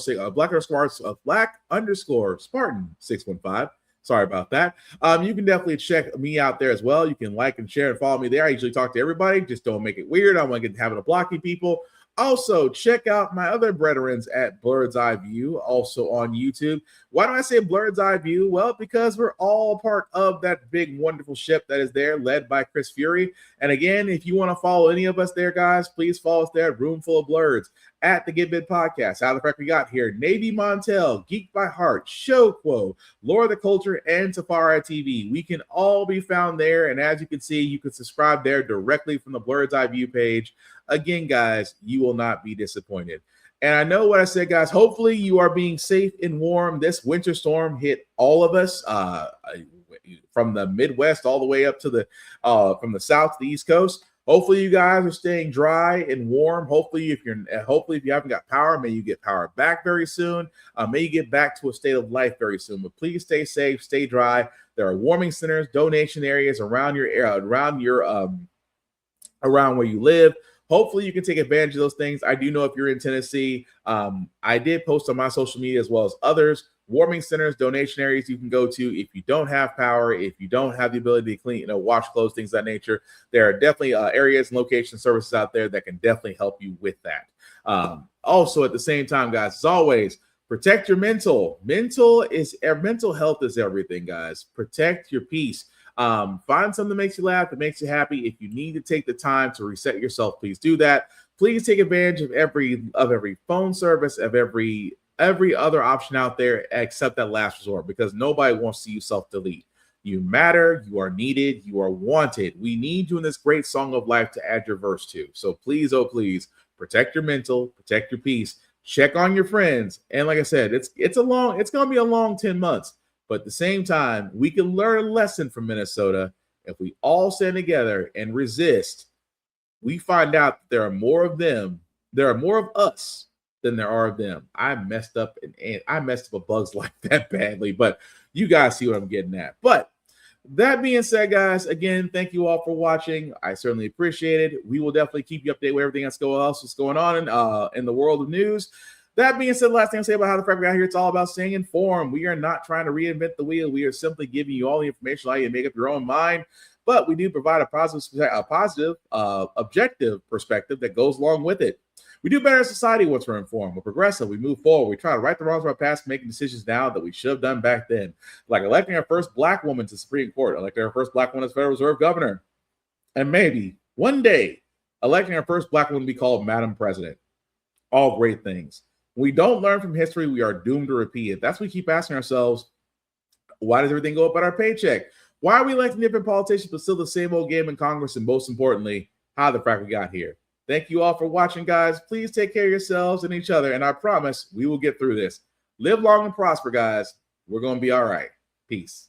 Spartan 615. Sorry about that. You can definitely check me out there as well. You can like and share and follow me there. I usually talk to everybody. Just don't make it weird. I don't want to get having to blocking people. Also, check out my other brethrens at Blerd's Eye View, also on YouTube. Why do I say Blerd's Eye View? Well, because we're all part of that big, wonderful ship that is there, led by Chris Fury. And again, if you want to follow any of us there, guys, please follow us there at Room Full of Blerds, at the Get Bit Podcast, How the Frack We Got Here, Navy Montel, Geek by Heart, Showquo, Lore of the Culture, and Safari TV. We can all be found there. And as you can see, you can subscribe there directly from the Blerd's Eye View page. Again, guys, you will not be disappointed. And I know what I said, guys. Hopefully you are being safe and warm. This winter storm hit all of us from the Midwest all the way up to from the South to the East Coast. Hopefully you guys are staying dry and warm. Hopefully if you haven't got power, may you get power back very soon. May you get back to a state of life very soon. But please stay safe, stay dry. There are warming centers, donation areas around around where you live. Hopefully you can take advantage of those things. I do know if you're in Tennessee, I did post on my social media as well as others, warming centers, donation areas you can go to if you don't have power, if you don't have the ability to clean, wash clothes, things of that nature. There are definitely areas and location services out there that can definitely help you with that. Also, at the same time, guys, as always, protect your mental. Mental health is everything, guys. Protect your peace. Find something that makes you laugh, that makes you happy. If you need to take the time to reset yourself, please do that. Please take advantage of every phone service, of every other option out there except that last resort, because nobody wants to see you self-delete. You matter, you are needed, you are wanted. We need you in this great song of life to add your verse to. So please, oh please, protect your mental, protect your peace, check on your friends. And like I said, it's gonna be a long 10 months. But at the same time, we can learn a lesson from Minnesota. If we all stand together and resist, we find out that there are more of them. There are more of us than there are of them. I messed up a Bug's Life that badly, but you guys see what I'm getting at. But that being said, guys, again, thank you all for watching. I certainly appreciate it. We will definitely keep you updated with everything else that's going on in the world of news. That being said, the last thing I'll say about How the Frack We Got Here, it's all about staying informed. We are not trying to reinvent the wheel. We are simply giving you all the information allow you to make up your own mind. But we do provide a positive, objective perspective that goes along with it. We do better as a society once we're informed. We're progressive. We move forward. We try to right the wrongs of our past, making decisions now that we should have done back then. Like electing our first black woman to the Supreme Court, electing our first black woman as Federal Reserve Governor. And maybe one day, electing our first black woman to be called Madam President. All great things. When we don't learn from history, we are doomed to repeat it. That's what we keep asking ourselves. Why does everything go up at our paycheck? Why are we electing different politicians, but still the same old game in Congress? And most importantly, how the frack we got here. Thank you all for watching, guys. Please take care of yourselves and each other. And I promise we will get through this. Live long and prosper, guys. We're going to be all right. Peace.